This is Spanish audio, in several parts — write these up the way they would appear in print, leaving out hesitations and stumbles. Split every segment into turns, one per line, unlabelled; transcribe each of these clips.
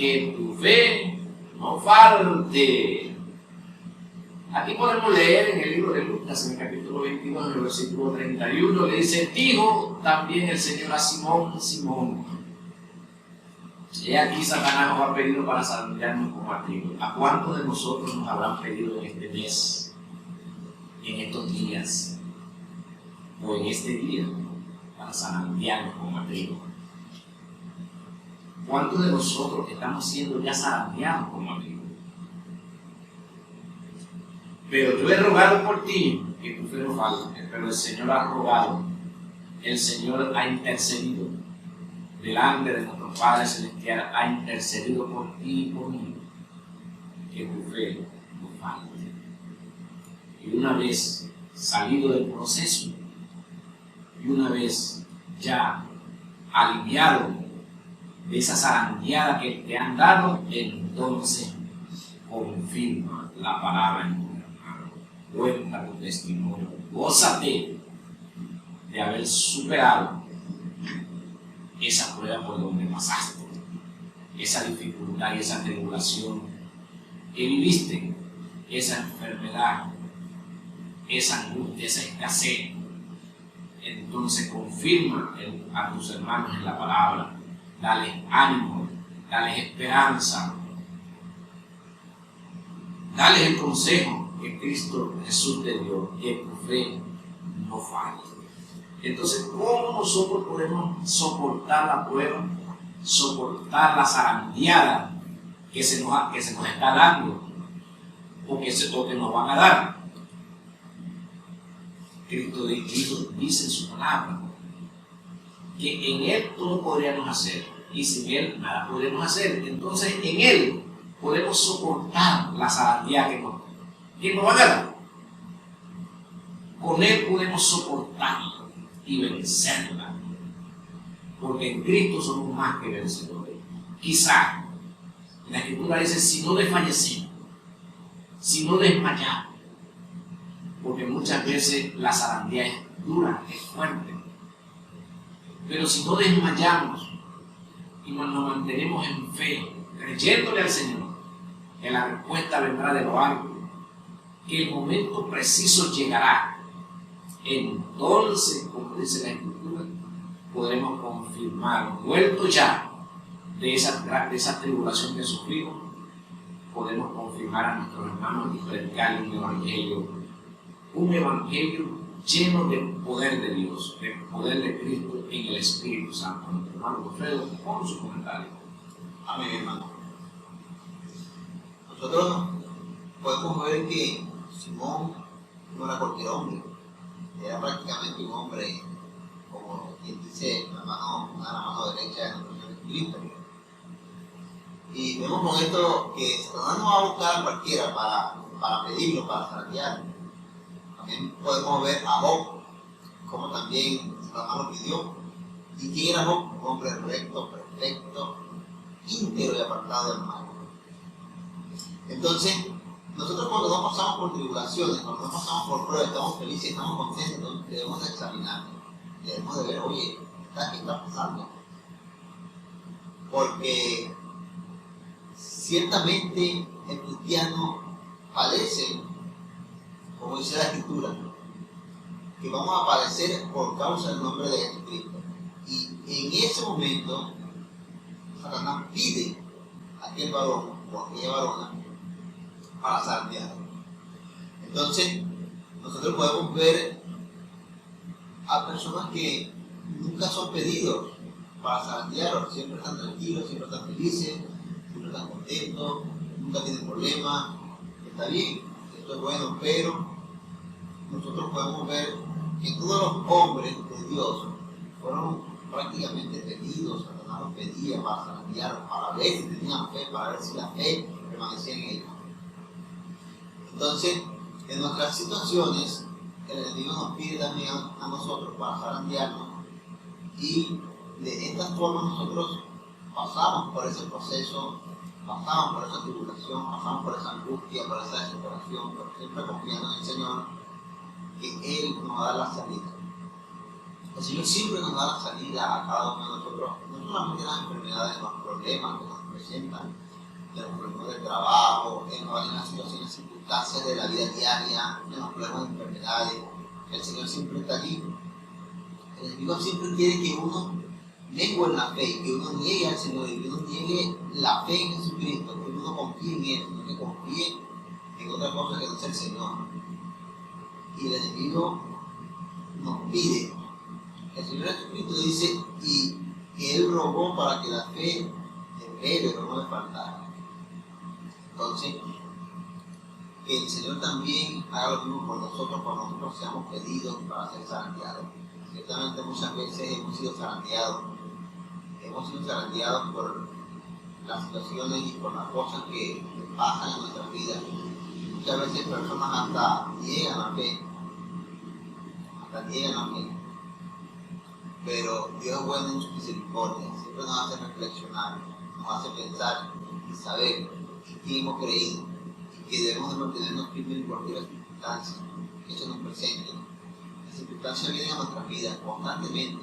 que tu fe no falte. Aquí podemos leer en el libro de Lucas, en el capítulo 22, en el versículo 31, le dice: dijo también el Señor a Simón: Simón, he aquí Satanás nos ha pedido para zarandearnos como a trigo. ¿A cuántos de nosotros nos habrán pedido en este mes, en estos días, o en este día, para zarandearnos como a trigo? ¿Cuántos de nosotros estamos siendo ya zarandeados como a trigo? Pero yo he rogado por ti que tu fe no falte. Pero el Señor ha rogado, el Señor ha intercedido delante de nuestro Padre Celestial, ha intercedido por ti y por mí, que tu fe no falte. Y una vez salido del proceso, y una vez ya aliviado de esa zarandeada que te han dado, entonces confirma la palabra en tu hermano. Cuenta tu testimonio, gózate de haber superado esa prueba por donde pasaste, esa dificultad y esa tribulación que viviste, esa enfermedad, esa angustia, esa escasez. Entonces confirma a tus hermanos en la palabra, dales ánimo, dales esperanza, dales el consejo que Cristo Jesús te dio, que tu fe no falte. Entonces, ¿cómo nosotros podemos soportar la prueba, soportar la zarandeada que se nos está dando o que nos van a dar? Cristo dice en su palabra que en Él todo podríamos hacer y sin Él nada podemos hacer. Entonces, en Él podemos soportar la zarandeada que nos van a dar. Con Él podemos soportarla y vencerla, porque en Cristo somos más que vencedores. Quizá la Escritura dice: si no desfallecemos, si no desmayamos, porque muchas veces la zarandea es dura, es fuerte, pero si no desmayamos y nos mantenemos en fe, creyéndole al Señor, que la respuesta vendrá de lo alto, que el momento preciso llegará, entonces, como dice la Escritura, podremos confirmar, vuelto ya de esa tribulación que sufrimos, podemos confirmar a nuestros hermanos y predicar un evangelio lleno del poder de Dios, del poder de Cristo en el Espíritu Santo. Nuestro hermano Alfredo, con su comentario.
Amén, hermano. Nosotros podemos ver que Simón no era cualquier hombre. Era prácticamente un hombre, como quien dice, la mano derecha de nuestro Señor Jesucristo. Y vemos con esto que Satanás no va a buscar a cualquiera para pedirlo, para zarandearlo. También podemos ver a Job, como también Satanás lo pidió. ¿Y quién era Job? Un hombre recto, perfecto, íntegro y apartado del mal. Entonces, nosotros cuando no pasamos por tribulaciones, cuando no pasamos por pruebas, estamos felices, estamos contentos, debemos examinar, debemos de ver: oye, ¿qué está pasando? Porque ciertamente el cristiano padece, como dice la Escritura, que vamos a padecer por causa del nombre de Jesucristo. Y en ese momento, Satanás pide a aquel varón o a aquella varona para zarandear. Entonces, nosotros podemos ver a personas que nunca son pedidos para zarandear, siempre están tranquilos, siempre están felices, siempre están contentos, nunca tienen problemas. Está bien, esto es bueno, pero nosotros podemos ver que todos los hombres de Dios fueron prácticamente pedidos. Satanás los pedía para zarandear, para ver si tenían fe, para ver si la fe permanecía en ellos. Entonces, en nuestras situaciones, el enemigo nos pide también a nosotros para zarandearnos, y de esta forma nosotros pasamos por ese proceso, pasamos por esa tribulación, pasamos por esa angustia, por esa desesperación, pero siempre confiando en el Señor, que Él nos da la salida. El Señor siempre nos da la salida a cada uno de nosotros, no solamente en las enfermedades, en los problemas que nos presentan, en los problemas del trabajo, en las situaciones, circunstancias de la vida diaria, en los problemas de enfermedades. El Señor siempre está allí. El enemigo siempre quiere que uno mengue en la fe, que uno niegue al Señor, que uno niegue la fe en Jesucristo, que uno confíe en Él, no que confíe en otra cosa que no sea el Señor. Y el enemigo nos pide. El Señor Jesucristo dice y que Él rogó para que la fe de Pedro no le faltara. Entonces, que el Señor también haga lo mismo por nosotros cuando nosotros seamos pedidos para ser zarandeados. Ciertamente muchas veces hemos sido zarandeados por las situaciones y por las cosas que pasan en nuestras vidas. Muchas veces personas hasta niegan la fe, pero Dios es bueno en su misericordia, siempre nos hace reflexionar, nos hace pensar y saber en quién hemos creído y que debemos de mantenernos firmes en cualquier circunstancia que se nos presente. Las circunstancias vienen a nuestras vidas constantemente,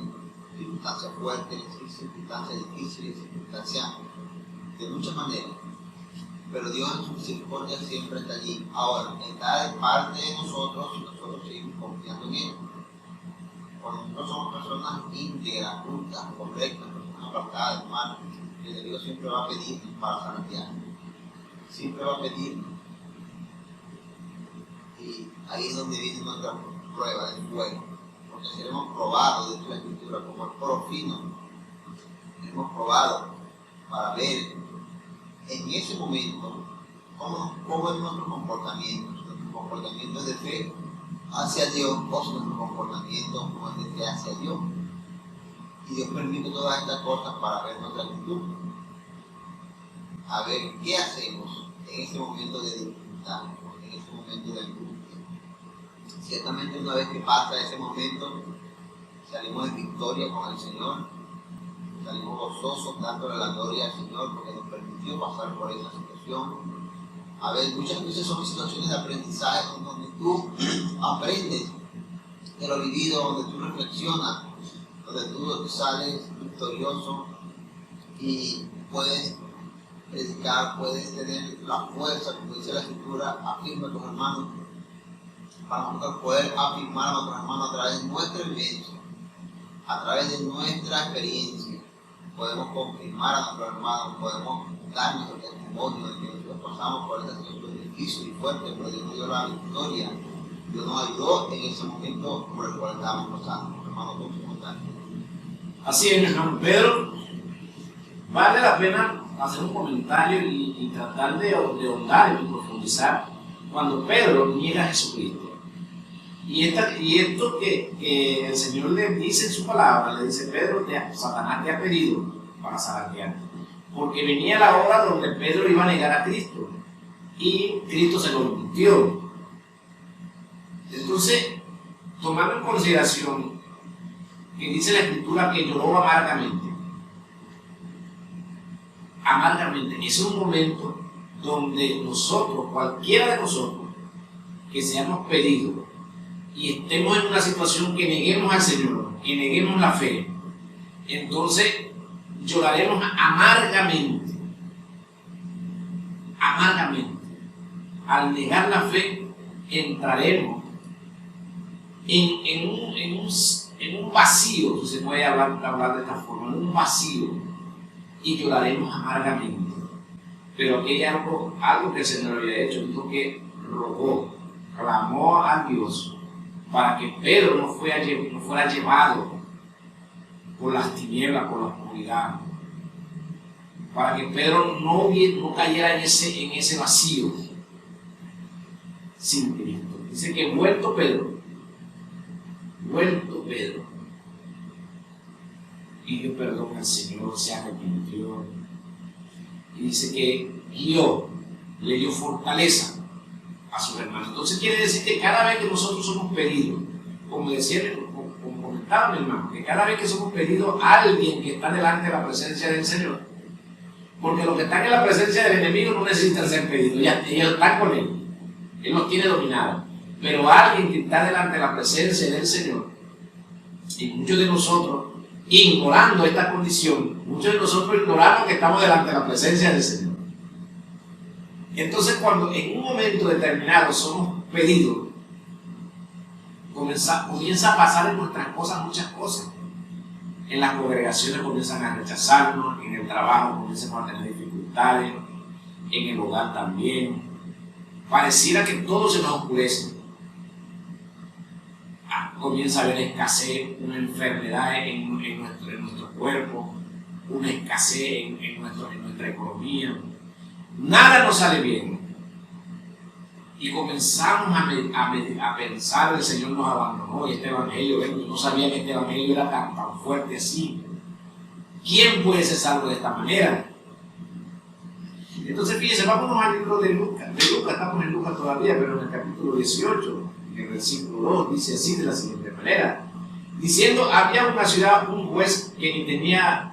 circunstancias fuertes, circunstancias difíciles, circunstancias de muchas maneras, pero Dios en su misericordia siempre está allí. Ahora, está de parte de nosotros y nosotros seguimos confiando en Él. Cuando nosotros somos personas íntegras, justas, correctas, personas apartadas del mal, el enemigo siempre va a pedirnos para zarandear. Siempre va a pedirnos. Y ahí es donde viene nuestra prueba del fuego. Porque seremos probados dentro de la Escritura como el poro fino. Seremos probados para ver en ese momento cómo es nuestro comportamiento es de fe hacia Dios, o si nuestro comportamiento no es de fe hacia Dios. Y Dios permite todas estas cosas para ver nuestra actitud, a ver qué hacemos en ese momento de dificultad, en ese momento de angustia. Ciertamente una vez que pasa ese momento, salimos en victoria con el Señor, salimos gozosos dándole la gloria al Señor porque nos permitió pasar por esa situación. A ver, muchas veces son situaciones de aprendizaje donde tú aprendes de lo vivido, donde tú reflexionas, donde tú sales victorioso y puedes predicar, puedes tener la fuerza, como dice la Escritura, afirma a tus hermanos, para nosotros poder afirmar a nuestros hermanos a través de nuestra vivencia, a través de nuestra experiencia. Podemos confirmar a nuestros hermanos, podemos dar nuestro testimonio de que nosotros pasamos por esta situación difícil y fuerte, pero Dios nos dio la victoria. Dios nos ayudó en ese momento por el cual estábamos pasando. Hermano, ¿cómo están?
Así es, mi hermano Pedro. Vale la pena hacer un comentario y tratar de ahondar y profundizar cuando Pedro niega a Jesucristo. Y esto que el Señor le dice en su palabra, le dice: Pedro, Satanás te ha pedido para zarandearte. Porque venía la hora donde Pedro iba a negar a Cristo y Cristo se lo mintió. Entonces, tomando en consideración que dice la Escritura que lloró amargamente, es un momento donde nosotros, cualquiera de nosotros, que seamos pedidos y estemos en una situación que neguemos al Señor, que neguemos la fe, entonces lloraremos amargamente. Al negar la fe, entraremos en un vacío, si se puede hablar de esta forma, en un vacío, y lloraremos amargamente. Pero aquí hay algo que el Señor había hecho, dijo que rogó, clamó a Dios para que Pedro no fuera llevado por las tinieblas, por la oscuridad, para que Pedro no cayera en ese vacío sin Cristo. Dice que vuelto Pedro, pidió perdón al Señor, se arrepintió, y dice que le dio fortaleza a sus hermanos. Entonces quiere decir que cada vez que nosotros somos pedidos, como comentaba mi hermano, que cada vez que somos pedidos a alguien que está delante de la presencia del Señor, porque los que están en la presencia del enemigo no necesitan ser pedidos, ya ellos están con él los tiene dominados, pero alguien que está delante de la presencia del Señor Y muchos de nosotros, ignorando esta condición, muchos de nosotros ignoramos que estamos delante de la presencia del Señor. Entonces, cuando en un momento determinado somos pedidos, comienza a pasar en nuestras cosas muchas cosas. En las congregaciones comienzan a rechazarnos, en el trabajo comienzan a tener dificultades, en el hogar también. Pareciera que todo se nos oscurece. Comienza a haber escasez, una enfermedad en nuestro cuerpo, una escasez en nuestra economía. Nada nos sale bien. Y comenzamos a pensar, el Señor nos abandonó y este evangelio, yo no sabía que este evangelio era tan fuerte así. ¿Quién puede ser salvo de esta manera? Entonces fíjense, vámonos al libro de Lucas. De Lucas, estamos en Lucas todavía, pero en el capítulo 18, en el versículo 2, dice así de la siguiente manera. Diciendo, había una ciudad un juez que ni temía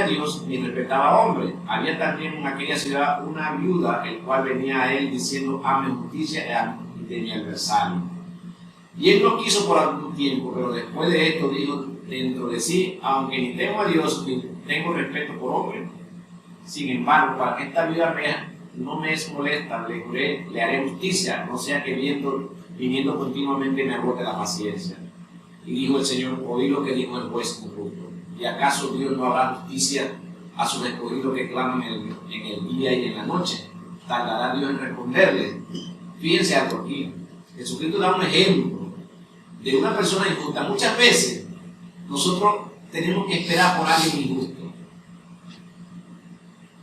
a Dios ni respetaba a hombre. Había también en aquella ciudad una viuda, el cual venía a él diciendo, hazme justicia, y tenía el adversario. Y él no quiso por algún tiempo, pero después de esto dijo dentro de sí, aunque ni temo a Dios ni tengo respeto por hombre, sin embargo, para que esta viuda no me es molesta, le juré, le haré justicia, no sea que viniendo continuamente me agote la paciencia. Y dijo el Señor, oí lo que dijo el juez corrupto. ¿Y acaso Dios no hará justicia a sus escogidos que claman en el día y en la noche? ¿Tardará Dios en responderles? Fíjense algo aquí. Jesucristo da un ejemplo de una persona injusta. Muchas veces nosotros tenemos que esperar por alguien injusto,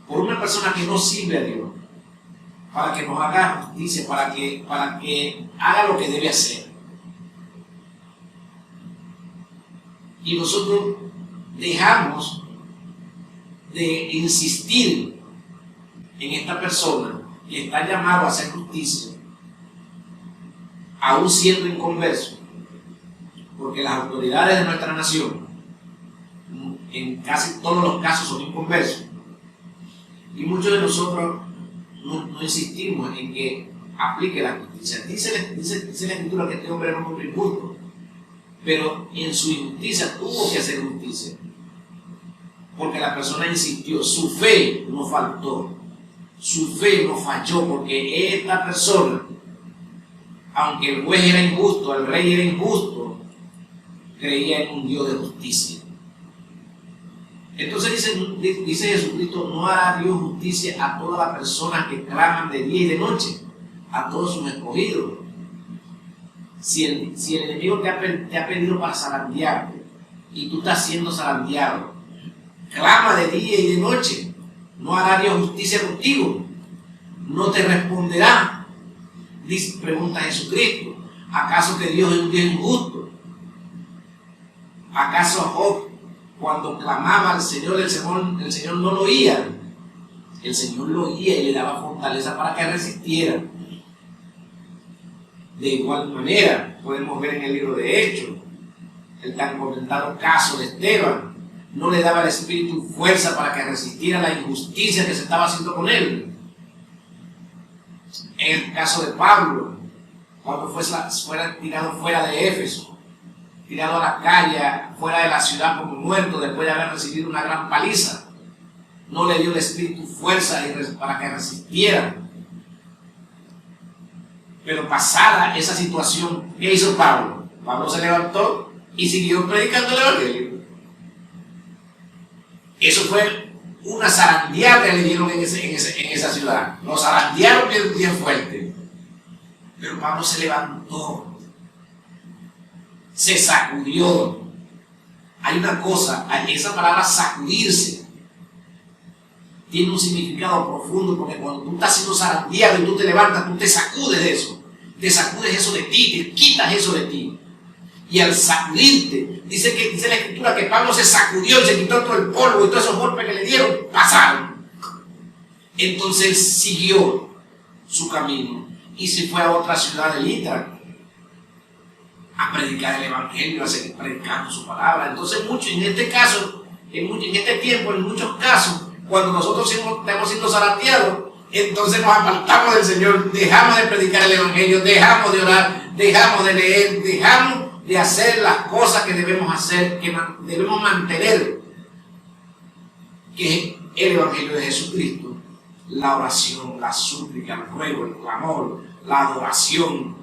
por una persona que no sirve a Dios, para que nos haga justicia, para que haga lo que debe hacer. Y nosotros dejamos de insistir en esta persona que está llamado a hacer justicia, aún siendo inconverso, porque las autoridades de nuestra nación, en casi todos los casos, son inconversos. Y muchos de nosotros no insistimos en que aplique la justicia. Dice la Escritura que este hombre era un hombre injusto, pero en su injusticia tuvo que hacer justicia, porque la persona insistió, su fe no faltó, su fe no falló, porque esta persona, aunque el juez era injusto, el rey era injusto, creía en un Dios de justicia. Entonces dice Jesucristo, no hará Dios justicia a todas las personas que claman de día y de noche, a todos sus escogidos. Si el enemigo te ha pedido para zarandearte y tú estás siendo zarandeado, clama de día y de noche, no hará Dios justicia contigo, no te responderá. Pregunta Jesucristo, ¿acaso que Dios es un Dios injusto? ¿Acaso Job, cuando clamaba al Señor, el Señor no lo oía? El Señor lo oía y le daba fortaleza para que resistiera. De igual manera, podemos ver en el libro de Hechos, el tan comentado caso de Esteban, no le daba al Espíritu fuerza para que resistiera la injusticia que se estaba haciendo con él. En el caso de Pablo, cuando fue tirado fuera de Éfeso, tirado a la calle, fuera de la ciudad como muerto, después de haber recibido una gran paliza, no le dio el Espíritu fuerza para que resistiera. Pero pasada esa situación, ¿qué hizo Pablo? Pablo se levantó y siguió predicando el Evangelio. Eso fue una zarandeada que le dieron en esa ciudad. Lo zarandearon bien fuerte. Pero Pablo se levantó, se sacudió. Hay una cosa, esa palabra sacudirse tiene un significado profundo, porque cuando tú estás siendo zarandeado y tú te levantas, tú te sacudes de eso. Te sacudes eso de ti, te quitas eso de ti. Y al sacudirte, dice la Escritura que Pablo se sacudió y se quitó todo el polvo y todos esos golpes que le dieron, pasaron. Entonces él siguió su camino y se fue a otra ciudad de Litra a predicar el Evangelio, a seguir predicando su palabra. Entonces en este caso, en este tiempo, en muchos casos, cuando nosotros estamos siendo zarandeados, entonces nos apartamos del Señor, dejamos de predicar el Evangelio, dejamos de orar, dejamos de leer, dejamos de hacer las cosas que debemos hacer, que debemos mantener, que es el Evangelio de Jesucristo, la oración, la súplica, el ruego, el clamor, la adoración,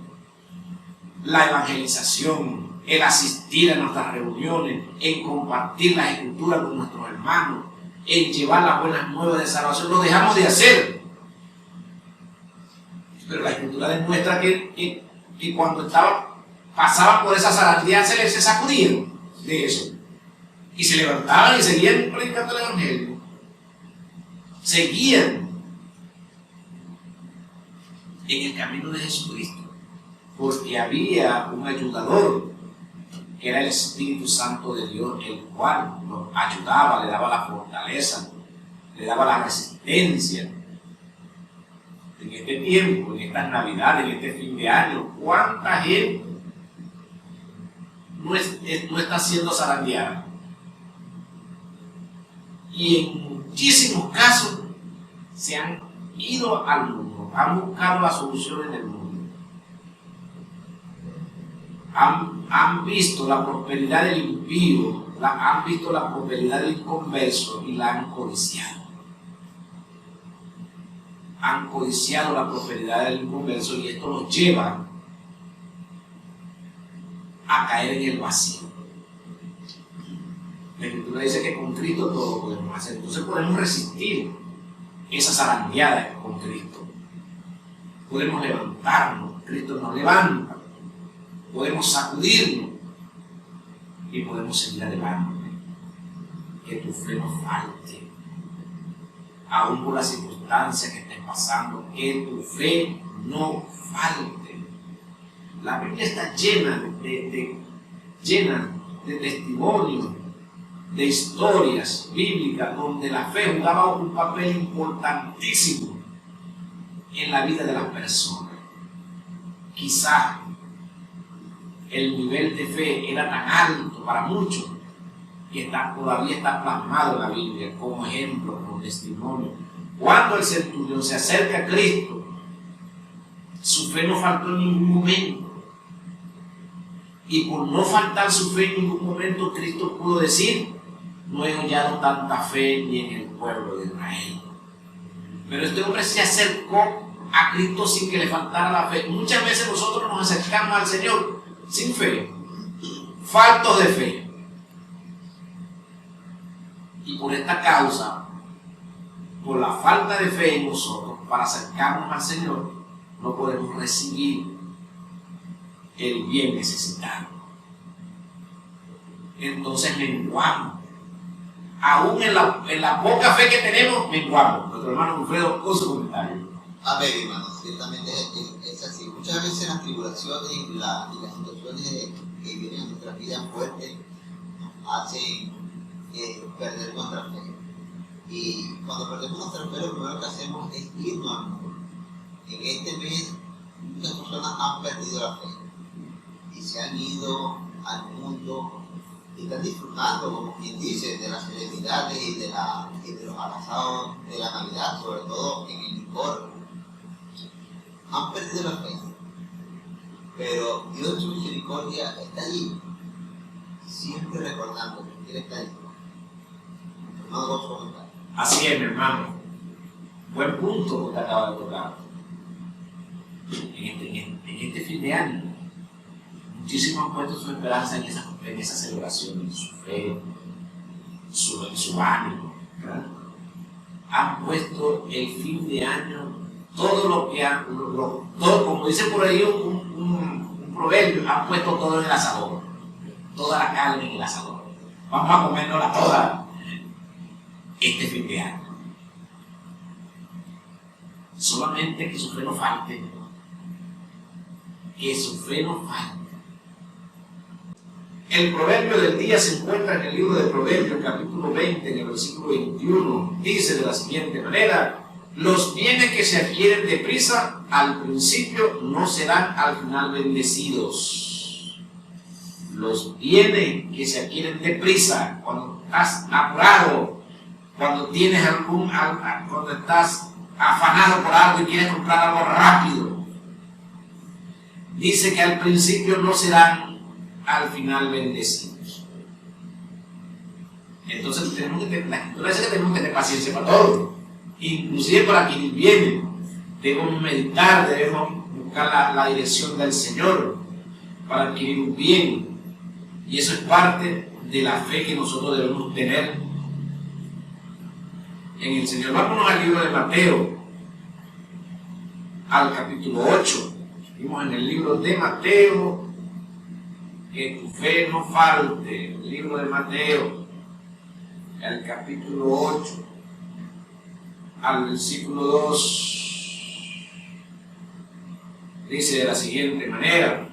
la evangelización, el asistir a nuestras reuniones, en compartir las escrituras con nuestros hermanos, en llevar las buenas nuevas de salvación, lo dejamos de hacer. Pero la escritura demuestra que cuando pasaban por esa zarandeada se sacudían de eso. Y se levantaban y seguían predicando el Evangelio. Seguían en el camino de Jesucristo. Porque había un ayudador, que era el Espíritu Santo de Dios, el cual los ayudaba, le daba la fortaleza, le daba la resistencia. En este tiempo, en estas Navidades, en este fin de año, ¿cuánta gente no está siendo zarandeada? Y en muchísimos casos se han ido al mundo, han buscado la solución en el mundo. Han visto la prosperidad del impío, han visto la prosperidad del inconverso y la han codiciado. Han codiciado la prosperidad del inconverso y esto los lleva a caer en el vacío. La Escritura dice que con Cristo todo lo podemos hacer. Entonces podemos resistir esa zarandeada con Cristo. Podemos levantarnos, Cristo nos levanta. Podemos sacudirnos y podemos seguir adelante. Que tu fe no falte. Aún por las circunstancias que estén pasando, que tu fe no falte. La Biblia está llena de testimonios, de historias bíblicas donde la fe jugaba un papel importantísimo en la vida de las personas. Quizás el nivel de fe era tan alto para muchos que todavía está plasmado en la Biblia como ejemplo, como testimonio. Cuando el centurión se acerca a Cristo, su fe no faltó en ningún momento. Y por no faltar su fe en ningún momento, Cristo pudo decir: no he hallado tanta fe ni en el pueblo de Israel. Pero este hombre se acercó a Cristo sin que le faltara la fe. Muchas veces nosotros nos acercamos al Señor sin fe, faltos de fe. Y por esta causa, por la falta de fe en nosotros, para acercarnos al Señor, no podemos recibir el bien necesitado. Entonces menguamos. Aún en la poca fe que tenemos, menguamos. Nuestro hermano Alfredo con su comentario.
Amén, hermano. Ciertamente es así. Muchas veces las tribulaciones y las situaciones que vienen a nuestra vida fuerte nos hacen perder nuestra fe. Y cuando perdemos nuestra fe, lo primero que hacemos es irnos al mundo. En este mes, muchas personas han perdido la fe y se han ido al mundo y están disfrutando, como quien dice, de las celebridades y de los agasados de la Navidad, sobre todo en el licor. Han perdido la fe, pero Dios en su misericordia está allí, siempre recordando que Él está allí. Hermano, vos comentar.
Así es, mi hermano. Buen punto que te acaba de tocar. En este fin de año, muchísimos han puesto su esperanza en esa celebración, en su fe, en su ánimo, ¿verdad? Han puesto el fin de año, todo lo que han, todo, como dice por ahí un proverbio, han puesto todo en el asador, toda la carne en el asador. Vamos a comérnosla toda este fin de año. Solamente que su fe no falte. Que su fe no falte. El proverbio del día se encuentra en el libro de Proverbios, capítulo 20, en el versículo 21. Dice de la siguiente manera: los bienes que se adquieren deprisa al principio no serán al final bendecidos. Los bienes que se adquieren deprisa, cuando estás apurado, cuando tienes cuando estás afanado por algo y quieres comprar algo rápido, dice que al principio no serán al final bendecidos. Entonces tenemos que tener, la Escritura dice que tenemos que tener paciencia para todo, inclusive para quienes vienen. Debemos meditar, debemos buscar la dirección del Señor para adquirir un bien, y eso es parte de la fe que nosotros debemos tener en el Señor. Vámonos al libro de Mateo, al capítulo 8. Vimos en el libro de Mateo, que tu fe no falte. El libro de Mateo, el capítulo 8, al versículo 2, dice de la siguiente manera: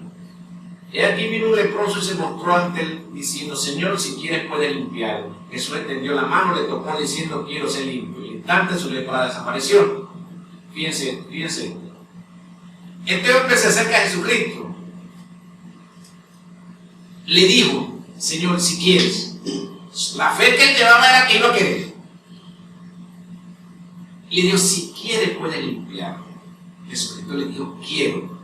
He aquí vino un leproso y se mostró ante él, diciendo: Señor, si quieres puedes limpiarme. Jesús extendió la mano, le tocó diciendo: quiero ser limpio. Y al instante su lepra desapareció. Fíjense. Este hombre se acerca a Jesucristo. Le dijo: Señor, si quieres. La fe que él llevaba era que iba a querer. Le dijo: si quieres puedes limpiarme. Jesucristo le dijo: quiero.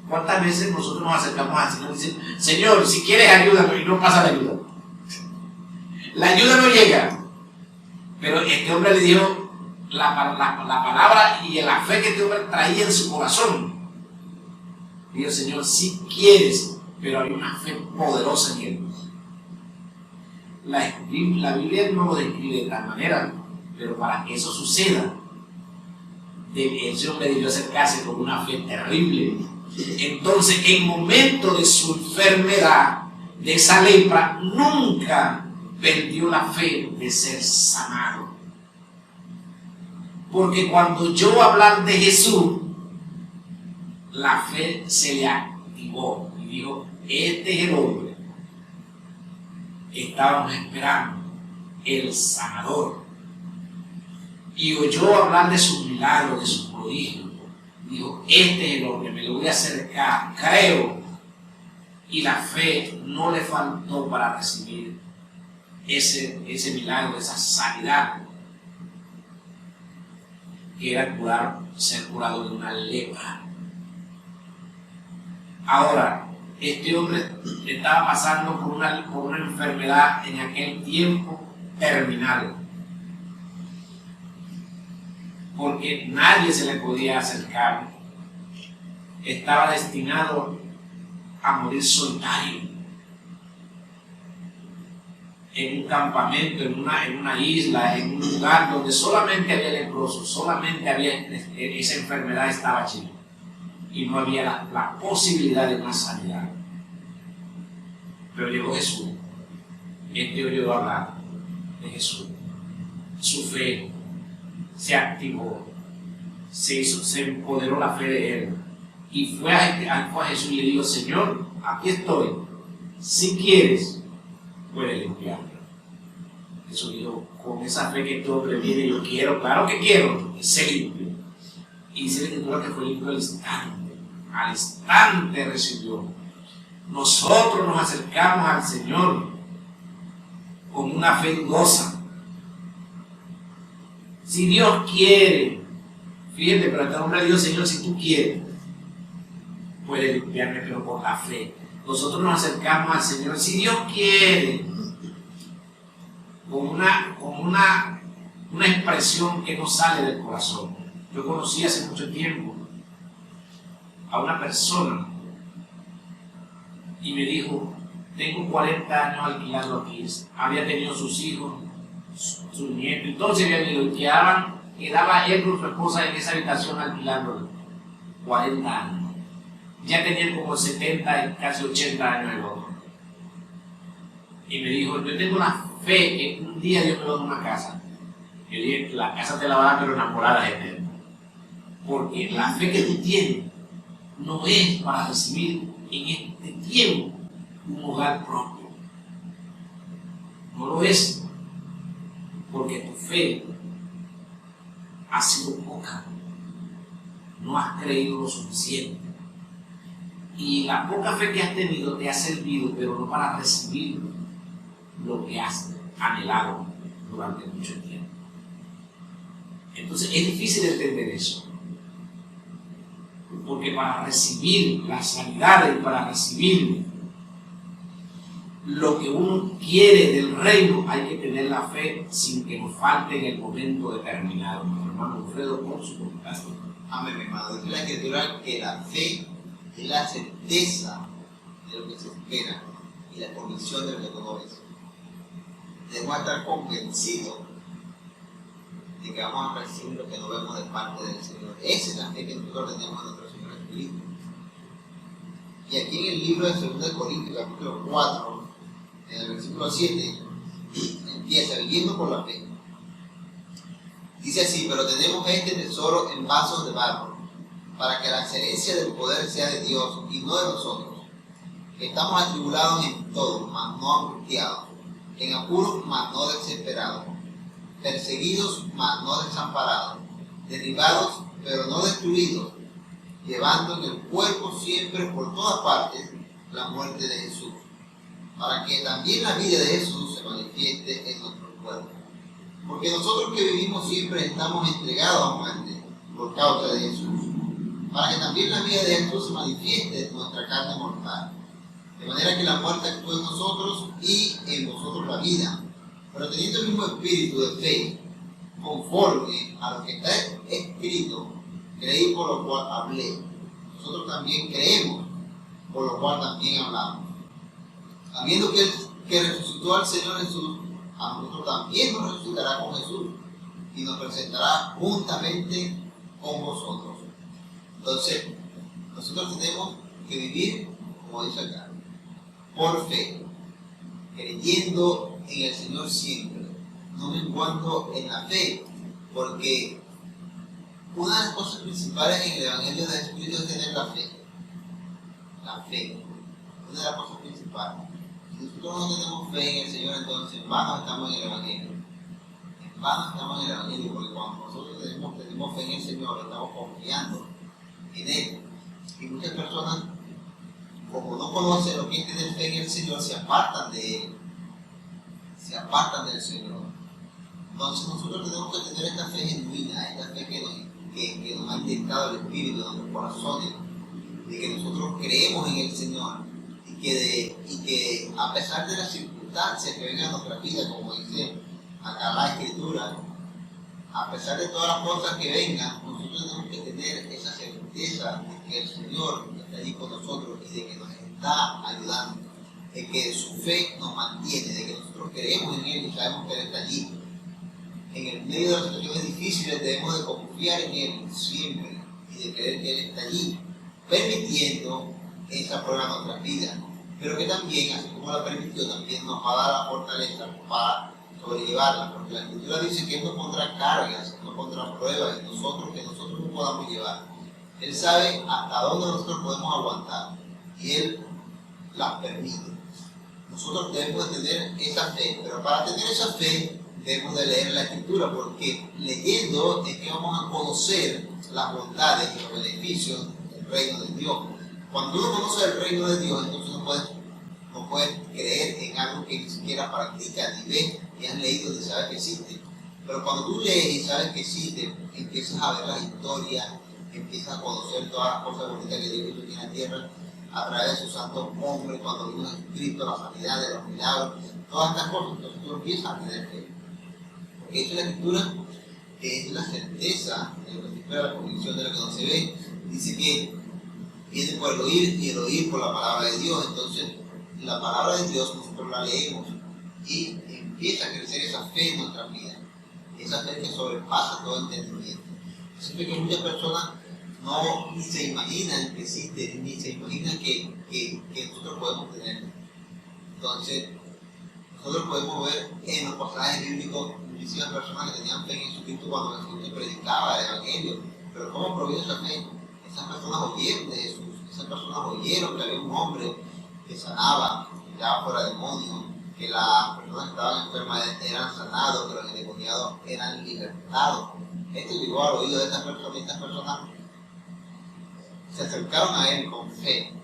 ¿Cuántas veces nosotros nos acercamos al Señor y decimos: Señor, si quieres ayúdame, y no pasa la ayuda? La ayuda no llega. Pero este hombre le dijo la palabra y la fe que este hombre traía en su corazón. Le dijo: Señor, si quieres, pero hay una fe poderosa en él. La Biblia no lo describe de tal manera, pero para que eso suceda, ese hombre debió acercarse con una fe terrible. Entonces, en momento de su enfermedad, de esa lepra, nunca perdió la fe de ser sanado. Porque cuando oyó hablar de Jesús, la fe se le activó y dijo: este es el hombre que estábamos esperando, el sanador. Y oyó hablar de sus milagros, de sus prodigios. Dijo: este es el hombre, me lo voy a acercar, creo. Y la fe no le faltó para recibir ese milagro, esa sanidad, que era ser curado de una lepra. Ahora, este hombre estaba pasando por una enfermedad en aquel tiempo terminal, porque nadie se le podía acercar. Estaba destinado a morir solitario, en un campamento, en una isla, en un lugar donde solamente había leprosos, solamente había esa enfermedad, estaba allí, y no había la posibilidad de una sanidad. Pero llegó Jesús. Este oyó hablar de Jesús. Su fe se activó, se empoderó la fe de él, y fue a Jesús y le dijo: Señor, aquí estoy, si quieres puedes limpiarme. Jesús dijo: con esa fe que este hombre viene, yo quiero, claro que quiero, ser limpio. Y dice la Escritura que fue limpio al instante recibió. Nosotros nos acercamos al Señor con una fe dudosa. Si Dios quiere, fíjate, pero este hombre le dijo: Señor, si tú quieres puedes limpiarme, pero por la fe. Nosotros nos acercamos al Señor, si Dios quiere, con una expresión que no sale del corazón. Yo conocí hace mucho tiempo a una persona y me dijo: tengo 40 años alquilando aquí. Había tenido sus hijos, sus nietos, entonces había ido, y quedaba él con su esposa en esa habitación alquilando 40 años. Ya tenían como 70 y casi 80 años el otro. Y me dijo: yo tengo una fe que un día Dios me va a dar una casa. Yo dije: la casa te la va a dar, pero enamorada de él. Porque la fe que tú tienes no es para recibir en este tiempo un hogar propio. No lo es, porque tu fe ha sido poca. No has creído lo suficiente. Y la poca fe que has tenido te ha servido, pero no para recibir lo que has anhelado durante mucho tiempo. Entonces es difícil entender eso. porque para recibir la sanidad y para recibir lo que uno quiere del reino hay que tener la fe sin que nos falte en el momento determinado. Mi hermano Alfredo, con su comentario.
Amén, mi hermano. Dice la Escritura que la fe es la certeza de lo que se espera y la convicción de lo que no es. Debemos estar convencidos de que vamos a recibir lo que no vemos de parte del Señor. Esa es la fe que nosotros tenemos en nuestro Señor Jesucristo. Y aquí en el libro de 2 Corintios, capítulo 4, en el versículo 7, empieza viviendo por la fe. Dice así: pero tenemos este tesoro en vasos de barro, para que la excelencia del poder sea de Dios y no de nosotros. Estamos atribulados en todo, mas no angustiados, en apuros, mas no desesperados, perseguidos, mas no desamparados, derribados, pero no destruidos, llevando en el cuerpo siempre por todas partes la muerte de Jesús, para que también la vida de Jesús se manifieste en nuestro cuerpo. Porque nosotros que vivimos siempre estamos entregados a muerte por causa de Jesús, para que también la vida de Jesús se manifieste en nuestra carne mortal. De manera que la muerte actúe en nosotros y en vosotros la vida, pero teniendo el mismo espíritu de fe, conforme a lo que está escrito: creí, por lo cual hablé. Nosotros también creemos, por lo cual también hablamos. Sabiendo que resucitó al Señor Jesús, a nosotros también nos resucitará con Jesús y nos presentará juntamente con vosotros. Entonces, nosotros tenemos que vivir, como dice acá, por fe, creyendo en el Señor siempre, no menguando en la fe, porque una de las cosas principales en el Evangelio de Jesucristo es tener la fe. La fe, una de las cosas principales. Si nosotros no tenemos fe en el Señor, entonces en vano estamos en el Evangelio. En vano estamos en el Evangelio, porque cuando nosotros tenemos fe en el Señor, estamos confiando en Él. Y muchas personas, como no conocen lo que es tener fe en el Señor, se apartan de Él. Se apartan del Señor. Entonces nosotros tenemos que tener esta fe genuina, esta fe que nos ha inyectado el Espíritu en nuestros corazones, de que nosotros creemos en el Señor y que a pesar de las circunstancias que vengan a nuestra vida, como dice acá la Escritura, a pesar de todas las cosas que vengan, nosotros tenemos que tener esa certeza de que el Señor está allí con nosotros y de que nos está ayudando, de que su fe nos mantiene, de que nosotros creemos en Él y sabemos que Él está allí. En el medio de las situaciones difíciles debemos de confiar en Él siempre y de creer que Él está allí, permitiendo esa prueba en nuestras vidas, pero que también, así como la permitió, también nos va a dar la fortaleza para sobrellevarla, porque la Escritura dice que Él nos pondrá cargas, nos pondrá pruebas, y que nosotros no podamos llevar. Él sabe hasta dónde nosotros podemos aguantar, y Él las permite. Nosotros debemos de tener esa fe, pero para tener esa fe debemos de leer la Escritura, porque leyendo es que vamos a conocer las bondades y los beneficios del reino de Dios. Cuando uno conoce el reino de Dios, entonces no puedes creer en algo que ni siquiera practicas, ni ves, ni has leído, ni sabes que existe. Pero cuando tú lees y sabes que existe, empiezas a ver las historias, empiezas a conocer todas las cosas bonitas que Dios hizo aquí en la tierra a través de sus santos hombres, cuando vino Jesucristo, la sanidad, de los milagros, todas estas cosas. Entonces tú empiezas a tener fe. Porque esa es la Escritura, que es la certeza de lo que se espera, la convicción de lo que no se ve. Dice que viene por el oír y el oír por la palabra de Dios. Entonces, la palabra de Dios nosotros la leemos y empieza a crecer esa fe en nuestra vida, esa fe que sobrepasa todo entendimiento. Esa fe que muchas personas ni se imaginan que existe, ni se imaginan que nosotros podemos tener. Entonces, nosotros podemos ver en los pasajes bíblicos muchísimas personas que tenían fe en Jesucristo cuando Jesucristo predicaba el Evangelio. Pero ¿cómo provino esa fe? Esas personas oyeron de Jesús, esas personas oyeron que había un hombre que sanaba, que echaba fuera demonios, que las personas que estaban enfermas eran sanados, que los endemoniados eran libertados. Esto llegó al oído de estas personas y estas personas se acercaron a Él con fe.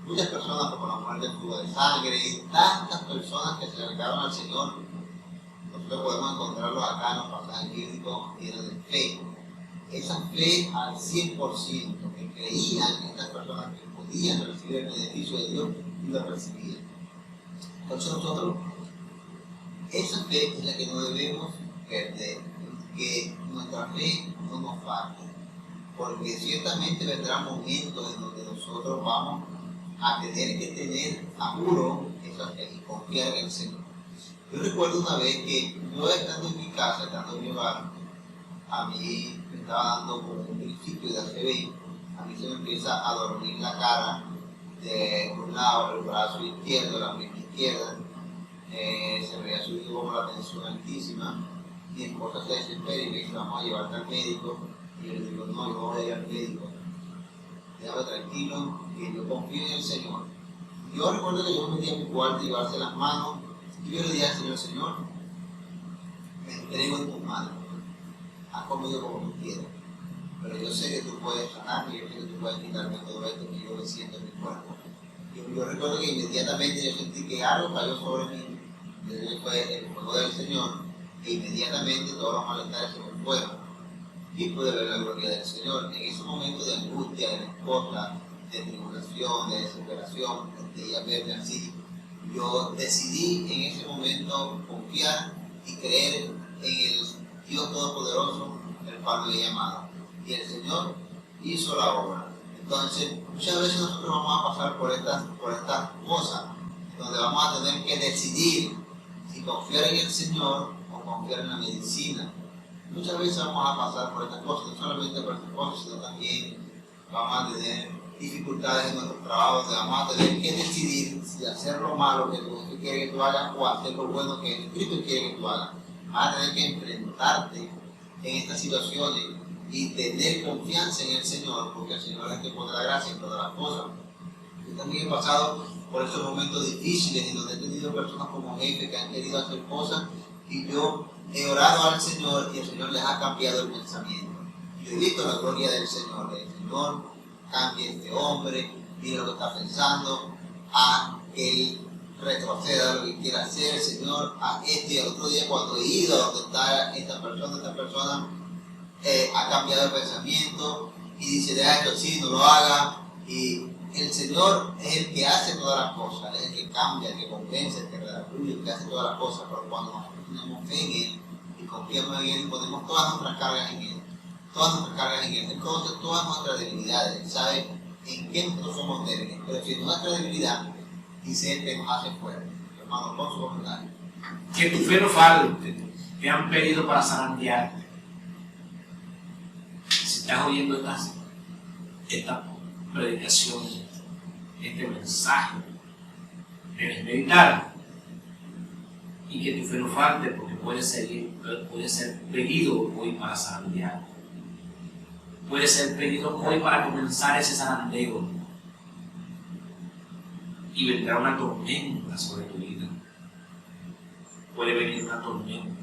Muchas personas como la mujer del flujo de sangre y tantas personas que se acercaron al Señor, nosotros podemos encontrarlos acá en los pasajes bíblicos llenos de fe. esa fe al 100%, que creían en estas personas que podían recibir el beneficio de Dios y lo recibían. Entonces nosotros, esa fe es la que no debemos perder, que nuestra fe no nos falte, porque ciertamente vendrán momentos en donde nosotros vamos a tener que tener a juro esa fe y confiar en el Señor. Yo recuerdo una vez que yo estando en mi casa, estando en mi hogar, a mí me estaba dando como un principio de ACV, a mí se me empieza a dormir la cara de un lado, el brazo izquierdo, la pierna izquierda, se me había subido como la tensión altísima. Mi esposa se desespera y me dice, vamos a llevarte al médico. Y yo le digo, no, yo no voy a ir al médico. Déjame tranquilo, que yo confío en el Señor. Yo recuerdo que yo me metí a mi cuarto y llevarse las manos, y yo le dije al Señor, Señor, me entrego en tus manos. Haz conmigo como tú quieras. Pero yo sé que tú puedes sanarme, yo sé que tú puedes quitarme todo esto que yo me siento en mi cuerpo. Yo recuerdo que inmediatamente yo sentí que algo cayó sobre mí. Desde fue el fuego del Señor, e inmediatamente todos los malestares se me fueron. Y pude ver la gloria del Señor. En ese momento de angustia, de respuesta, de tribulación, de desesperación, de ya verme así, yo decidí en ese momento confiar y creer en el Dios Todopoderoso, el cual le he llamado. Y el Señor hizo la obra. Entonces, muchas veces nosotros vamos a pasar por estas cosas, donde vamos a tener que decidir si confiar en el Señor o confiar en la medicina. Muchas veces vamos a pasar por estas cosas, no solamente por estas cosas, sino también vamos a tener dificultades en nuestros trabajos, donde vamos a tener que decidir si hacer lo malo que Dios quiere que tú hagas o hacer lo bueno que Cristo quiere que tú hagas. Vas a tener que enfrentarte en estas situaciones y tener confianza en el Señor, porque el Señor es el que pone la gracia en todas las cosas. Yo también he pasado por estos momentos difíciles en donde he tenido personas como jefes que han querido hacer cosas y yo he orado al Señor y el Señor les ha cambiado el pensamiento. Yo he visto la gloria del Señor. El Señor cambia a este hombre, mira lo que está pensando, a que él retroceda lo que quiera hacer, el Señor, a este y al otro día cuando he ido a donde está esta persona ha cambiado el pensamiento y dice, deja esto así, no lo haga. Y el Señor es el que hace todas las cosas, es el que cambia, el que convence, el que redarguye, el que hace todas las cosas. Pero cuando nosotros tenemos fe en Él y confiamos en Él, ponemos todas nuestras cargas en Él. Él conoce todas nuestras debilidades, Él sabe en qué nosotros somos débiles. Pero si es nuestra debilidad, dice Él que nos hace fuertes. Hermano, con su comentario.
Que tu fe no falte. Te han pedido para zarandearte. Si estás oyendo esta predicación, este mensaje, debes meditar y que tu fe no falte, porque puede ser pedido hoy para zarandear. Puede ser pedido hoy para comenzar ese zarandeo y vendrá una tormenta sobre tu vida. Puede venir una tormenta.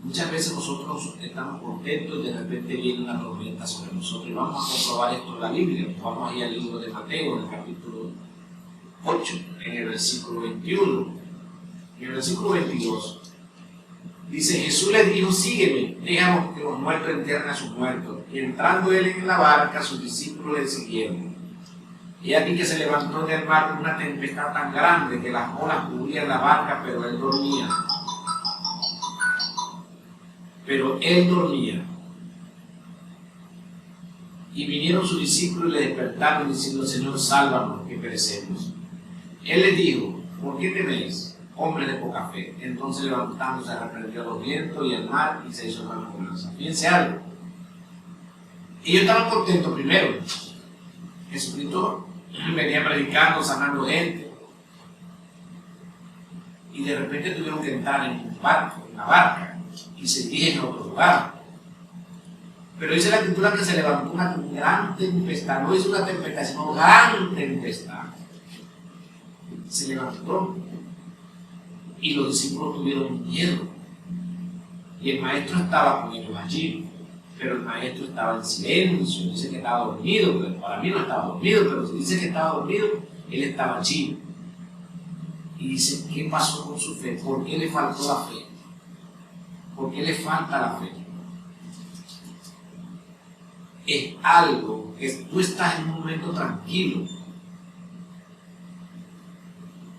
Muchas veces nosotros estamos contentos y de repente viene una tormenta sobre nosotros. Y vamos a comprobar esto en la Biblia. Vamos a ir al libro de Mateo, en el capítulo 8, en el versículo 21. En el versículo 22 dice: Jesús le dijo, sígueme, dejamos que los muertos entierren a sus muertos. Y entrando él en la barca, sus discípulos le siguieron. Y aquí que se levantó del mar una tempestad tan grande que las olas cubrían la barca, pero él dormía. Y vinieron sus discípulos y le despertaron diciendo: Señor, sálvanos, que perecemos. Él les dijo: ¿por qué teméis, hombres de poca fe? Entonces levantándose reprendió a los vientos y al mar y se hizo gran bonanza. Fíjense algo. Ellos estaban contentos primero. Jesucristo venía predicando, sanando gente. Y de repente tuvieron que entrar en un barco, en la barca, y se dirigen a otro lugar. Pero dice la Escritura que se levantó una gran tempestad. No es una tempestad, sino una gran tempestad. Se levantó y los discípulos tuvieron miedo. Y el maestro estaba con ellos allí, pero el maestro estaba en silencio. Dice que estaba dormido, pero para mí no estaba dormido, pero si dice que estaba dormido, él estaba allí. Y dice: ¿qué pasó con su fe? ¿Por qué le faltó la fe? ¿Por qué le falta la fe? es algo que tú estás en un momento tranquilo.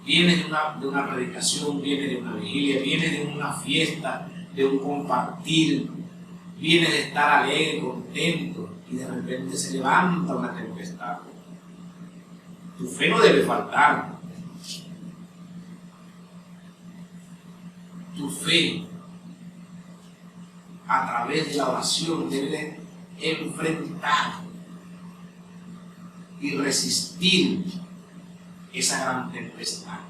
Vienes de una predicación, vienes de una vigilia, vienes de una fiesta, de un compartir, vienes de estar alegre, contento, y de repente se levanta una tempestad. Tu fe no debe faltar. Tu fe, a través de la oración, debe enfrentar y resistir esa gran tempestad.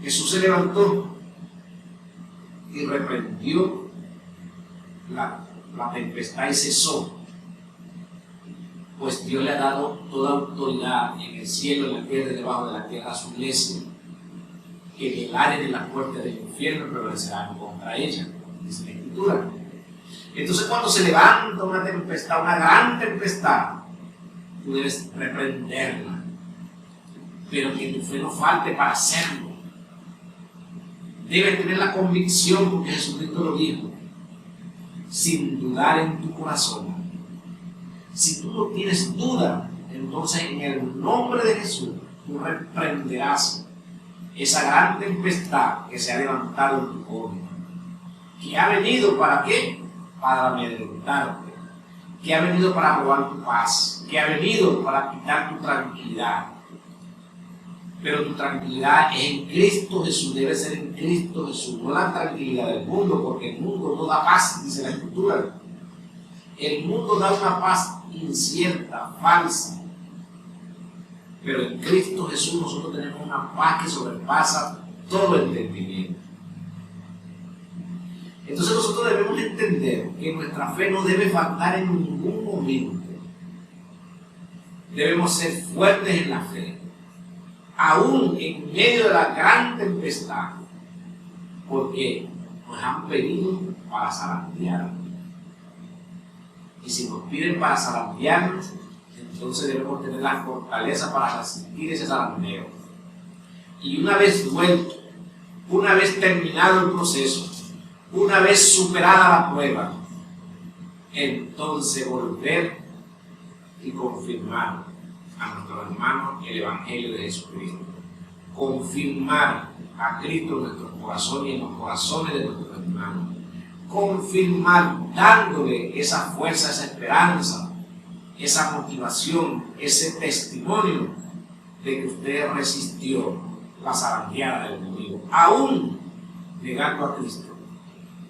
Jesús se levantó y reprendió la tempestad y cesó, pues Dios le ha dado toda autoridad en el cielo, en la tierra y debajo de la tierra a su iglesia, que el área de la puerta del infierno prevalecerá contra ella, dice la Escritura. Entonces, cuando se levanta una tempestad, una gran tempestad, tú debes reprenderla, pero que tu fe no falte para hacerlo. Debes tener la convicción, porque Jesucristo lo dijo, sin dudar en tu corazón. Si tú no tienes duda, entonces en el nombre de Jesús tú reprenderás esa gran tempestad que se ha levantado en tu joven, que ha venido ¿para qué? Para amedrentarte, que ha venido para robar tu paz, que ha venido para quitar tu tranquilidad. Pero tu tranquilidad es en Cristo Jesús, debe ser en Cristo Jesús, no la tranquilidad del mundo, porque el mundo no da paz, dice la Escritura. El mundo da una paz incierta, falsa. Pero en Cristo Jesús nosotros tenemos una paz que sobrepasa todo entendimiento. Entonces nosotros debemos entender que nuestra fe no debe faltar en ningún momento. Debemos ser fuertes en la fe, aún en medio de la gran tempestad, porque nos han pedido para zarandearnos. Y si nos piden para zarandearnos, entonces debemos tener la fortaleza para resistir ese zarandeo. Y una vez vuelto, una vez terminado el proceso, una vez superada la prueba, entonces volver y confirmar a nuestros hermanos el Evangelio de Jesucristo. Confirmar a Cristo en nuestros corazones y en los corazones de nuestros hermanos. Confirmar, dándole esa fuerza, esa esperanza, esa motivación, ese testimonio de que usted resistió la zarandeada del enemigo. Aún negando a Cristo,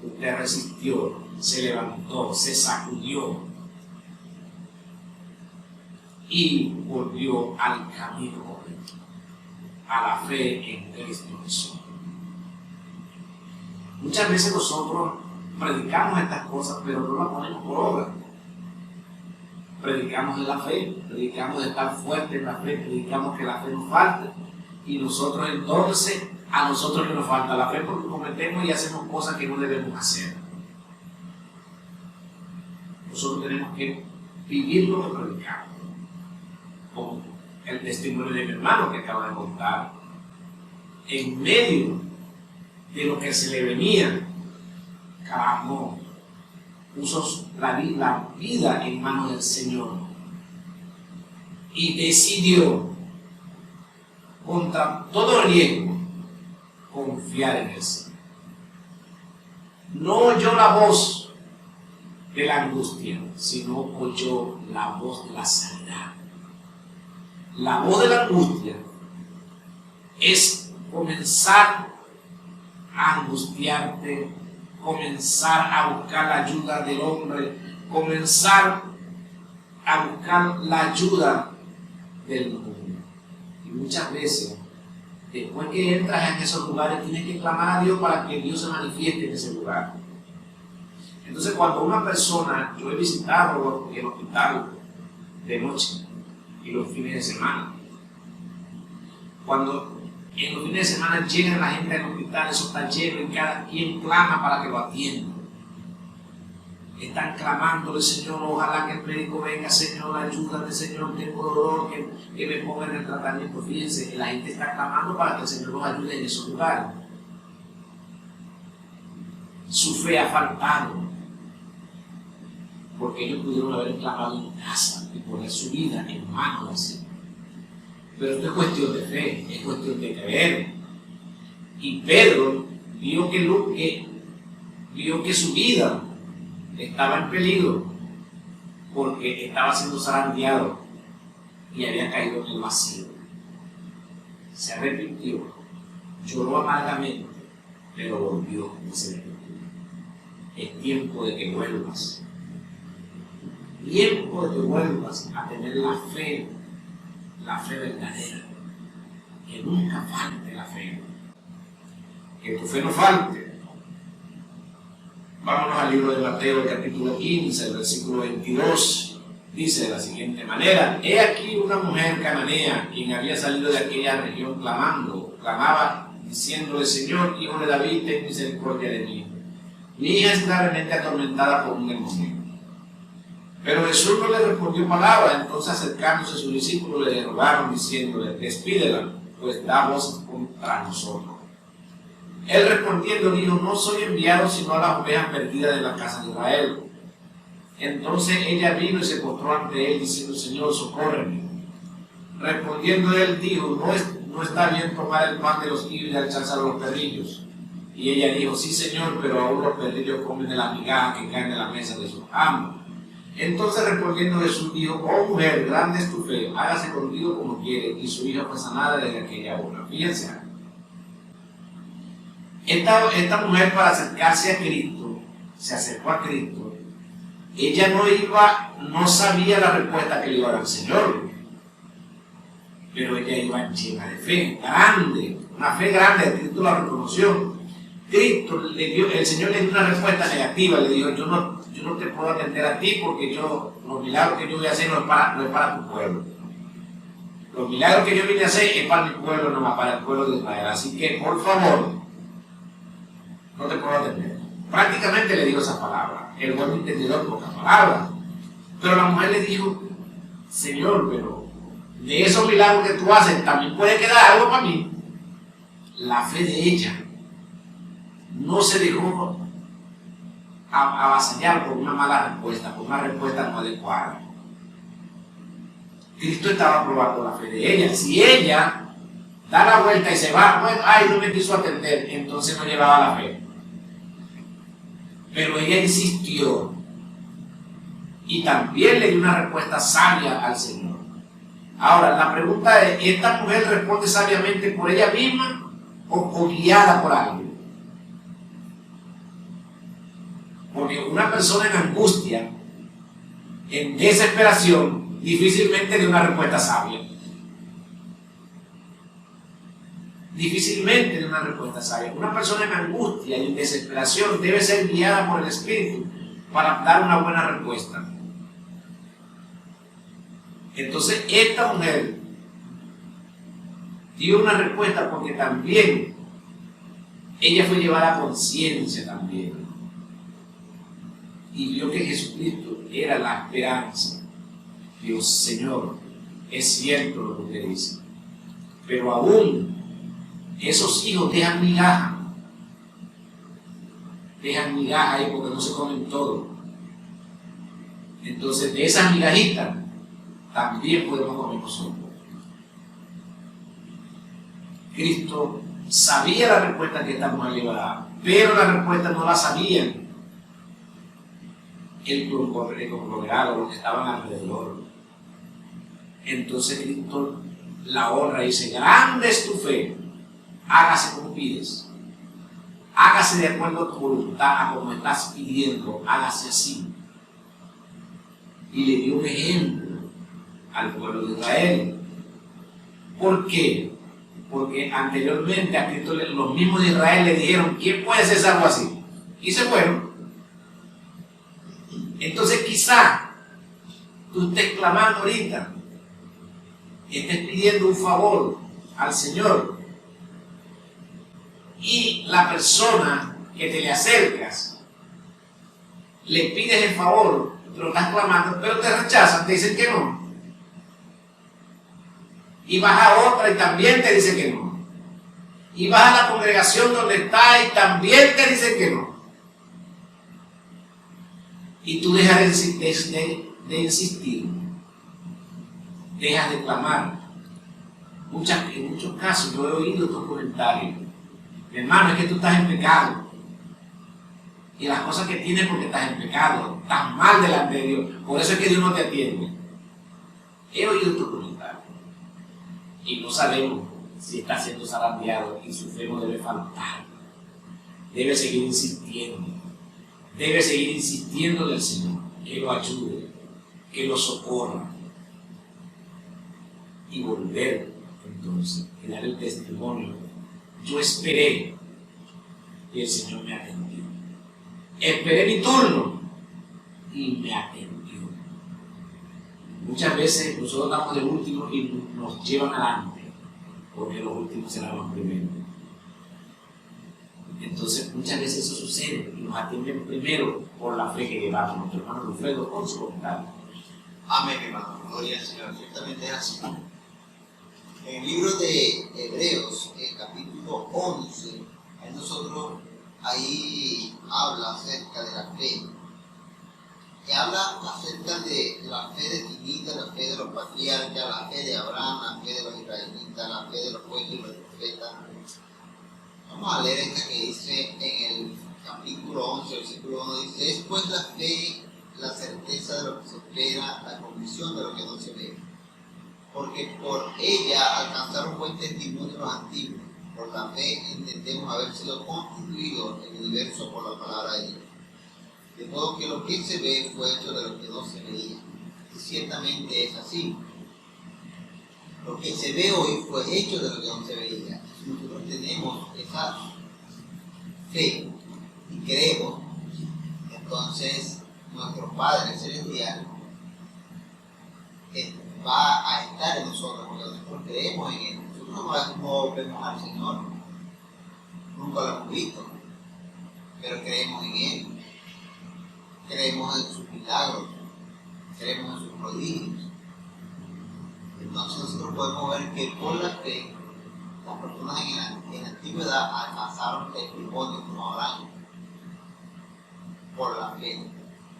usted resistió, se levantó, se sacudió y volvió al camino correcto, a la fe en Cristo Jesús. Muchas veces nosotros predicamos estas cosas, pero no las ponemos por obra. Predicamos de la fe, predicamos de estar fuerte en la fe, predicamos que la fe nos falta, y nosotros entonces, a nosotros que nos falta la fe porque cometemos y hacemos cosas que no debemos hacer. Nosotros tenemos que vivir lo que predicamos, como el testimonio de mi hermano que acaba de contar, en medio de lo que se le venía, clamó, puso la vida en manos del Señor y decidió, contra todo riesgo, confiar en el Señor. No oyó la voz de la angustia, sino oyó la voz de la sanidad. La voz de la angustia es comenzar a angustiarte, comenzar a buscar la ayuda del hombre, comenzar a buscar la ayuda del mundo. Y muchas veces, después que entras en esos lugares, tienes que clamar a Dios para que Dios se manifieste en ese lugar. Entonces, cuando una persona, yo he visitado el hospital de noche y los fines de semana, cuando en los fines de semana llega la gente al hospital, eso está lleno y cada quien clama para que lo atiendan. Están clamándole, Señor, ojalá que el médico venga, Señor, ayúdame, Señor, tengo dolor, que me ponga en el tratamiento. Fíjense, la gente está clamando para que el Señor los ayude en esos lugares. Su fe ha faltado. porque ellos pudieron haber clamado en casa y poner su vida en manos del Señor. Pero esto es cuestión de fe, es cuestión de creer. Y Pedro vio que su vida estaba en peligro porque estaba siendo zarandeado y había caído en el vacío. Se arrepintió, lloró amargamente, pero volvió y se arrepintió. Es tiempo de que vuelvas. Tiempo de que vuelvas a tener la fe verdadera. Que nunca falte la fe. Que tu fe no falte. Vámonos al libro de Mateo, el capítulo 15, el versículo 22. Dice de la siguiente manera: he aquí una mujer cananea, quien había salido de aquella región clamaba, diciéndole: Señor, hijo de David, ten misericordia de mí. Mi hija es gravemente atormentada por un demonio. Pero Jesús no le respondió palabra. Entonces, acercándose a sus discípulos, le rogaron, diciéndole: despídela, pues da voz contra nosotros. Él respondiendo dijo: no soy enviado sino a las ovejas perdidas de la casa de Israel. Entonces ella vino y se postró ante él, diciendo: Señor, socórreme. Respondiendo él dijo: no está bien tomar el pan de los hijos y echárselo a los perrillos. Y ella dijo: sí, Señor, pero aún los perrillos comen de las migajas que caen de la mesa de sus amos. Entonces respondiendo Jesús dijo: oh mujer, grande es tu fe, hágase contigo como quieres. Y su hija fue sanada desde aquella hora. Fíjense, esta mujer, para acercarse a Cristo, se acercó a Cristo. Ella no sabía la respuesta que le iba a dar el Señor, pero ella iba llena de fe, grande, una fe grande. Cristo la reconoció. El Señor le dio una respuesta negativa, le dijo: yo no te puedo atender a ti, porque los milagros que yo voy a hacer no es para tu pueblo. Los milagros que yo vine a hacer es para mi pueblo, no para el pueblo de Israel. Así que, por favor, no te puedo atender. Prácticamente le dijo esas palabras. El buen entendedor, pocas palabras. Pero la mujer le dijo: Señor, pero de esos milagros que tú haces, también puede quedar algo para mí. La fe de ella no se dejó avasallar por una mala respuesta, por una respuesta no adecuada. Cristo estaba probando la fe de ella. Si ella da la vuelta y se va, bueno, no me quiso atender, entonces no llevaba la fe. Pero ella insistió y también le dio una respuesta sabia al Señor. Ahora, la pregunta es: ¿esta mujer responde sabiamente por ella misma o guiada por alguien? Porque una persona en angustia, en desesperación, difícilmente da una respuesta sabia. Difícilmente de una respuesta sabia. Una persona en angustia y en desesperación debe ser guiada por el Espíritu para dar una buena respuesta. Entonces esta mujer dio una respuesta porque también ella fue llevada a conciencia también y vio que Jesucristo era la esperanza. Dios: Señor, es cierto lo que usted dice, pero aún esos hijos dejan migaja ahí porque no se comen todo. Entonces de esas migajitas también podemos comer nosotros. Cristo sabía la respuesta que esta mujer le iba a dar, pero la respuesta no la sabían el conglomerado, los que estaban alrededor. Entonces Cristo la honra y dice: grande es tu fe, hágase como pides, hágase de acuerdo a tu voluntad, a como estás pidiendo, hágase así. Y le dio un ejemplo al pueblo de Israel. ¿Por qué? Porque anteriormente a Cristo los mismos de Israel le dijeron: ¿quién puede ser salvo así? Y se fueron. Entonces quizá tú estés clamando ahorita, estés pidiendo un favor al Señor, y la persona que te le acercas le pides el favor, te lo estás clamando, pero te rechazan, te dicen que no. Y vas a otra y también te dicen que no. Y vas a la congregación donde estás y también te dicen que no. Y tú dejas de insistir, dejas de clamar. En muchos casos yo he oído estos comentarios. Mi hermano, es que tú estás en pecado. Y las cosas que tienes porque estás en pecado, estás mal delante de Dios. Por eso es que Dios no te atiende. He oído estos comentarios. Y no sabemos si está siendo zarandeado y su fe no debe faltar. Debe seguir insistiendo. Debe seguir insistiendo del Señor. Que lo ayude, que lo socorra. Y volver entonces y dar el testimonio. Yo esperé y el Señor me atendió. Esperé mi turno y me atendió. Muchas veces nosotros estamos de último y nos llevan adelante porque los últimos serán los primeros. Entonces muchas veces eso sucede y nos atienden primero por la fe que llevamos. Nuestro hermano Wilfredo con su comentario.
Amén, hermano. Gloria al Señor. Ciertamente es así. En el libro de Hebreos, el capítulo 11, ahí habla acerca de la fe. Que habla acerca de la fe definida, la fe de los patriarcas, la fe de Abraham, la fe de los israelitas, la fe de los jueces y los profetas. Vamos a leer esta que dice en el capítulo 11, versículo 1, dice: es pues la fe, la certeza de lo que se espera, la convicción de lo que no se ve. Porque por ella alcanzaron buen testimonio los antiguos. Por la fe entendemos haber sido constituido el universo por la palabra de Dios. De modo que lo que se ve fue hecho de lo que no se veía. Y ciertamente es así. Lo que se ve hoy fue hecho de lo que no se veía. Si nosotros tenemos esa fe y creemos, entonces nuestro Padre Celestial va a estar en nosotros, porque nosotros creemos en Él. Nosotros no vemos al Señor, nunca lo hemos visto, pero creemos en Él, creemos en sus milagros, creemos en sus prodigios. Entonces nosotros podemos ver que por la fe, las personas en la antigüedad alcanzaron testimonio como Abraham, por la fe.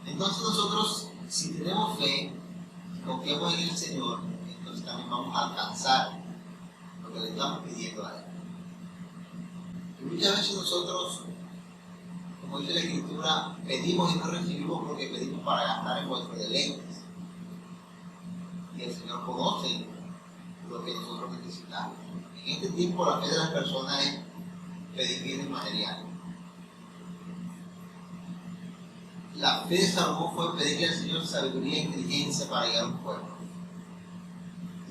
Entonces nosotros, si tenemos fe, confiamos en el Señor, entonces también vamos a alcanzar lo que le estamos pidiendo a Él. Y muchas veces nosotros, como dice la Escritura, pedimos y no recibimos porque pedimos para gastar en vuestros deleites. Y el Señor conoce lo que nosotros necesitamos. En este tiempo la fe de las personas es pedir bienes materiales. La fe de Salomón fue pedirle al Señor sabiduría e inteligencia para guiar un pueblo.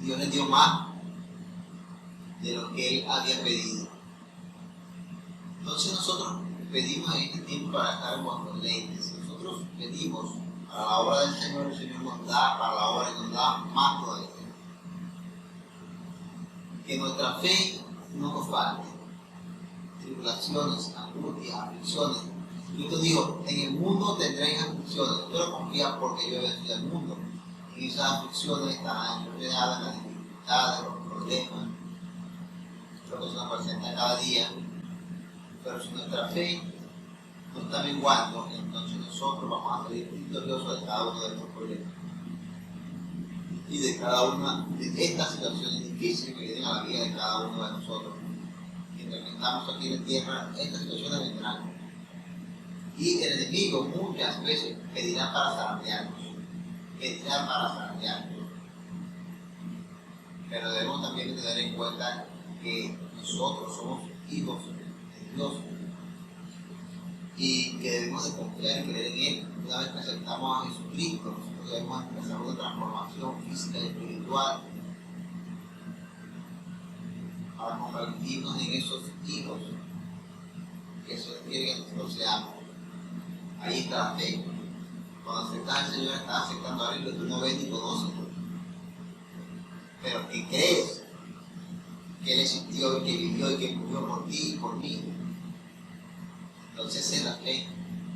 Y Dios le dio más de lo que él había pedido. Entonces nosotros pedimos en este tiempo para estar en vuestros deleites. Nosotros pedimos para la obra del Señor, el Señor nos da, para la obra y nos da más todavía. Que nuestra fe no nos falte. Tribulaciones, angustias, aflicciones. Cristo dijo: en el mundo tendréis aflicciones, pero confía porque yo he vencido al mundo. En esas aflicciones están las enfermedades, las dificultades, los problemas, lo que se nos presenta cada día. Pero si nuestra fe no está menguando, entonces nosotros vamos a salir victoriosos de cada uno de estos problemas y de cada una de estas situaciones difíciles que vienen a la vida de cada uno de nosotros. Mientras que estamos aquí en la tierra, estas situaciones vendrán. Y el enemigo muchas veces pedirá para zarandearnos. Pero debemos también tener en cuenta que nosotros somos hijos de Dios y que debemos de confiar y creer en Él. Una vez que aceptamos a Jesucristo, nosotros debemos empezar una transformación física y espiritual para convertirnos en esos hijos que se quiere que nosotros seamos. Ahí está la fe. Cuando aceptas al Señor, estás aceptando a Él que tú no ves ni conoces, pero que crees que Él existió y que vivió y que murió por ti y por mí. Entonces es la fe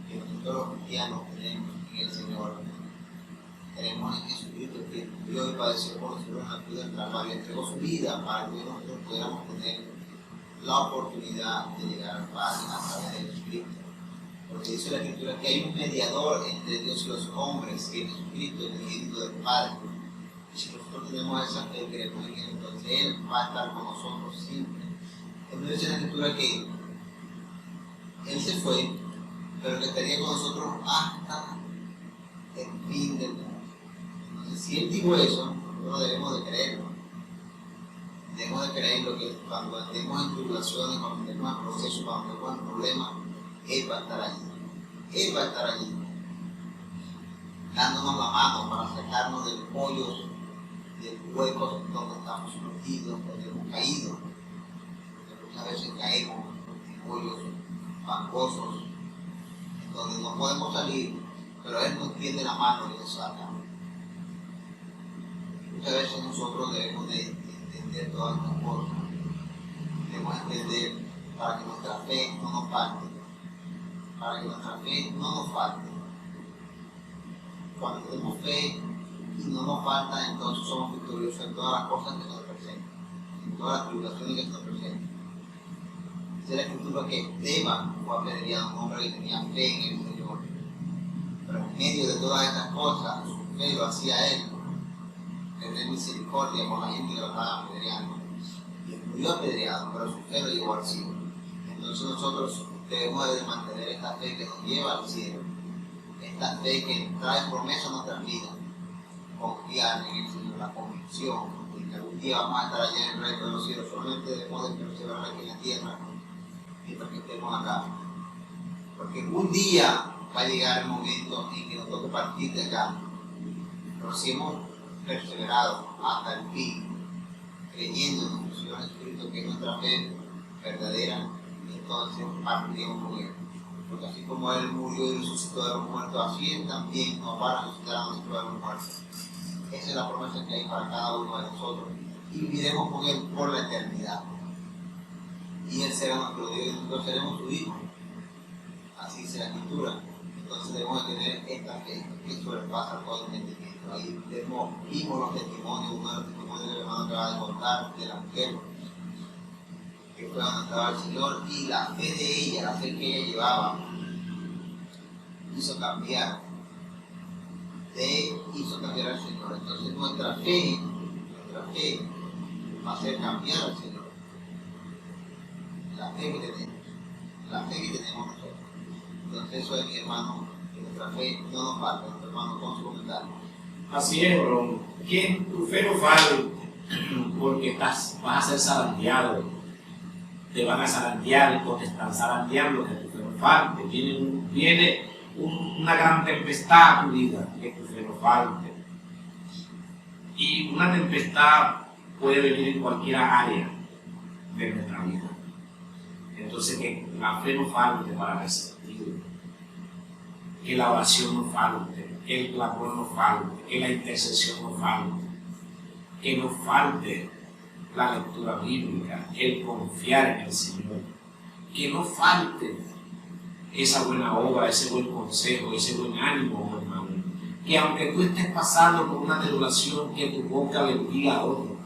que nosotros los cristianos tenemos en el Señor. Tenemos en Jesucristo, que murió y padeció por nosotros en la cruz del Calvario, entregó su vida para que nosotros pudiéramos tener la oportunidad de llegar al Padre a través de Jesucristo. Porque dice la Escritura que hay un mediador entre Dios y los hombres, que es Jesucristo, el Espíritu del Padre. Y si nosotros tenemos esa fe, creemos en Él, entonces Él va a estar con nosotros siempre. Entonces dice la Escritura que Él se fue, pero que estaría con nosotros hasta el fin del mundo. Entonces, si Él dijo eso, nosotros debemos de creerlo. Debemos de creer lo que cuando estemos en tribulaciones, cuando estemos en procesos, cuando estemos en problemas, Él va a estar allí. Él va a estar allí, dándonos la mano para sacarnos del hoyo, del hueco donde estamos sumergidos, donde hemos caído. Porque muchas veces caemos en hoyos fangosos, donde no podemos salir, pero Él nos tiende la mano y nos saca. Muchas veces nosotros debemos de entender todas estas cosas. Debemos entender para que nuestra fe no nos falte. Para que nuestra fe no nos falte. Cuando tenemos fe y no nos falta, entonces somos victoriosos en todas las cosas que nos presentan, en todas las tribulaciones que se nos presentan. Dice la Escritura que Esteban fue apedreado, un hombre que tenía fe en el Señor. Pero en medio de todas estas cosas, su fe lo hacía Él. Tener misericordia con la gente que lo estaba apedreando. Y él murió apedreado, pero su fe lo llevó al cielo. Entonces nosotros debemos de mantener esta fe que nos lleva al cielo. Esta fe que trae promesa a nuestras vidas. Confiar en el Señor, la convicción de que algún día vamos a estar allá en el reino de los cielos. Solamente debemos de perseverar aquí en la tierra mientras que estemos acá. Porque un día va a llegar el momento en que nos toque partir de acá. Pero si hemos perseverado hasta el fin, creyendo en nuestro Señor Jesucristo, que es nuestra fe verdadera, entonces partiremos con Él. Porque así como Él murió y resucitó de los muertos, así Él también nos va a resucitar a nosotros de los muertos. Esa es la promesa que hay para cada uno de nosotros. Y viviremos con Él por la eternidad. Y Él será nuestro Dios y nosotros seremos su Hijo. Así dice la Escritura. Entonces debemos de tener esta fe que sobrepasa todo entendimiento. Ahí vimos los testimonios, uno de los testimonios del hermano que acaba de contar, de la mujer que fue donde estaba el Señor, y la fe de ella, la fe que ella llevaba, hizo cambiar al Señor. Entonces nuestra fe va a hacer cambiar al Señor. La fe que tenemos nosotros. Entonces eso es, mi hermano, que nuestra fe no nos falta, nuestro hermano, con su comentario.
Así es, bro. Que tu fe no falte, porque vas a ser zarandeado. Te van a zarandear o te están zarandeando, que tu fe no falte. Viene una gran tempestad a tu vida, que tu fe no falte. Y una tempestad puede venir en cualquier área de nuestra vida. Entonces, que la fe no falte para resistir, que la oración no falte, que el clamor no falte, que la intercesión no falte, que no falte la lectura bíblica, el confiar en el Señor, que no falte esa buena obra, ese buen consejo, ese buen ánimo, hermano, que aunque tú estés pasando por una tribulación, que tu boca bendiga a otro,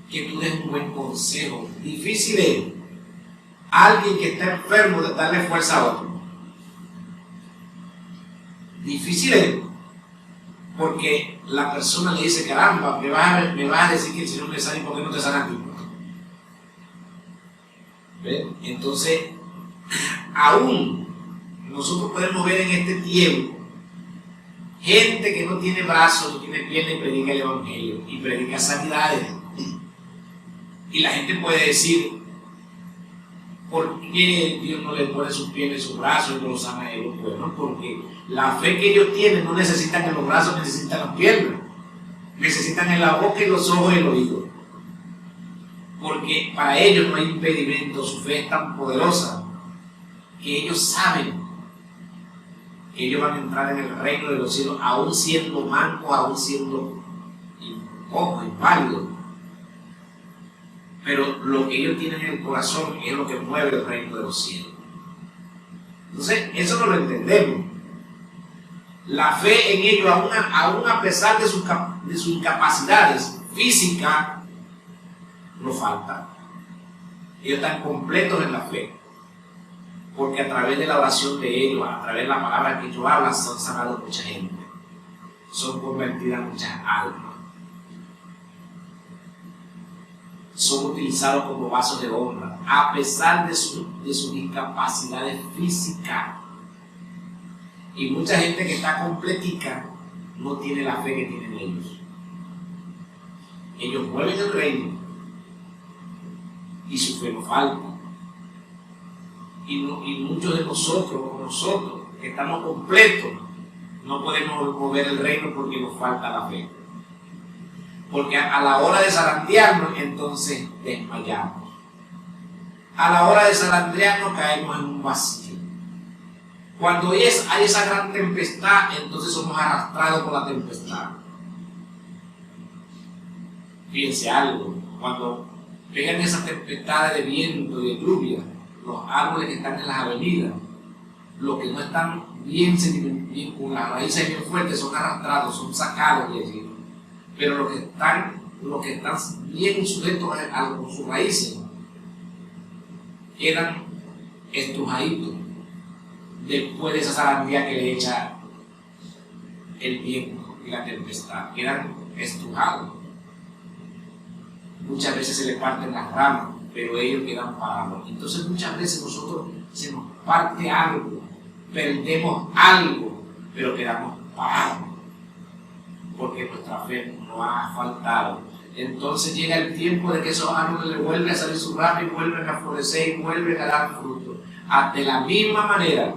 que tú des un buen consejo. Difícil es alguien que está enfermo de darle fuerza a otro. Difícil es, porque la persona le dice, caramba, me vas a decir que el Señor me sana, y ¿por qué no te sana a ti? ¿Ven? Entonces, aún nosotros podemos ver en este tiempo gente que no tiene brazos, no tiene piernas y predica el Evangelio y predica sanidades. Y la gente puede decir, ¿por qué Dios no le pone sus piernas y sus brazos y no los sana a ellos? Bueno, porque la fe que ellos tienen no necesitan en los brazos, necesitan las piernas. Necesitan en la boca y los ojos y el oído. Porque para ellos no hay impedimento, su fe es tan poderosa que ellos saben que ellos van a entrar en el reino de los cielos, aún siendo mancos, aún siendo cojos, inválidos. Pero lo que ellos tienen en el corazón es lo que mueve el reino de los cielos. Entonces, eso no lo entendemos. La fe en ellos, aún a pesar de sus incapacidades físicas, no falta. Ellos están completos en la fe. porque a través de la oración de ellos, a través de la palabra que ellos hablan, son sanados mucha gente, son convertidas muchas almas, son utilizados como vasos de honra, a pesar de sus discapacidades físicas. Y mucha gente que está completica no tiene la fe que tienen ellos. Ellos mueven el reino y su fe no falta. Y muchos de nosotros que estamos completos, no podemos mover el reino porque nos falta la fe. Porque a la hora de zarandearnos, entonces desmayamos. A la hora de zarandearnos caemos en un vacío. Cuando hay esa gran tempestad, entonces somos arrastrados por la tempestad. Fíjense algo, cuando pegan esas tempestades de viento y de lluvia, los árboles que están en las avenidas, los que no están bien con las raíces bien fuertes, son arrastrados, son sacados de allí. Pero los que están bien sujetos con sus raíces, quedan estrujaditos después de esa zarandía que le echa el viento y la tempestad, quedan estrujados. Muchas veces se les parten las ramas, pero ellos quedan parados. Entonces muchas veces nosotros se nos parte algo, perdemos algo, pero quedamos parados, porque nuestra fe nos ha faltado. Entonces llega el tiempo de que esos árboles le vuelven a salir su rama y vuelven a florecer y vuelven a dar fruto. De la misma manera,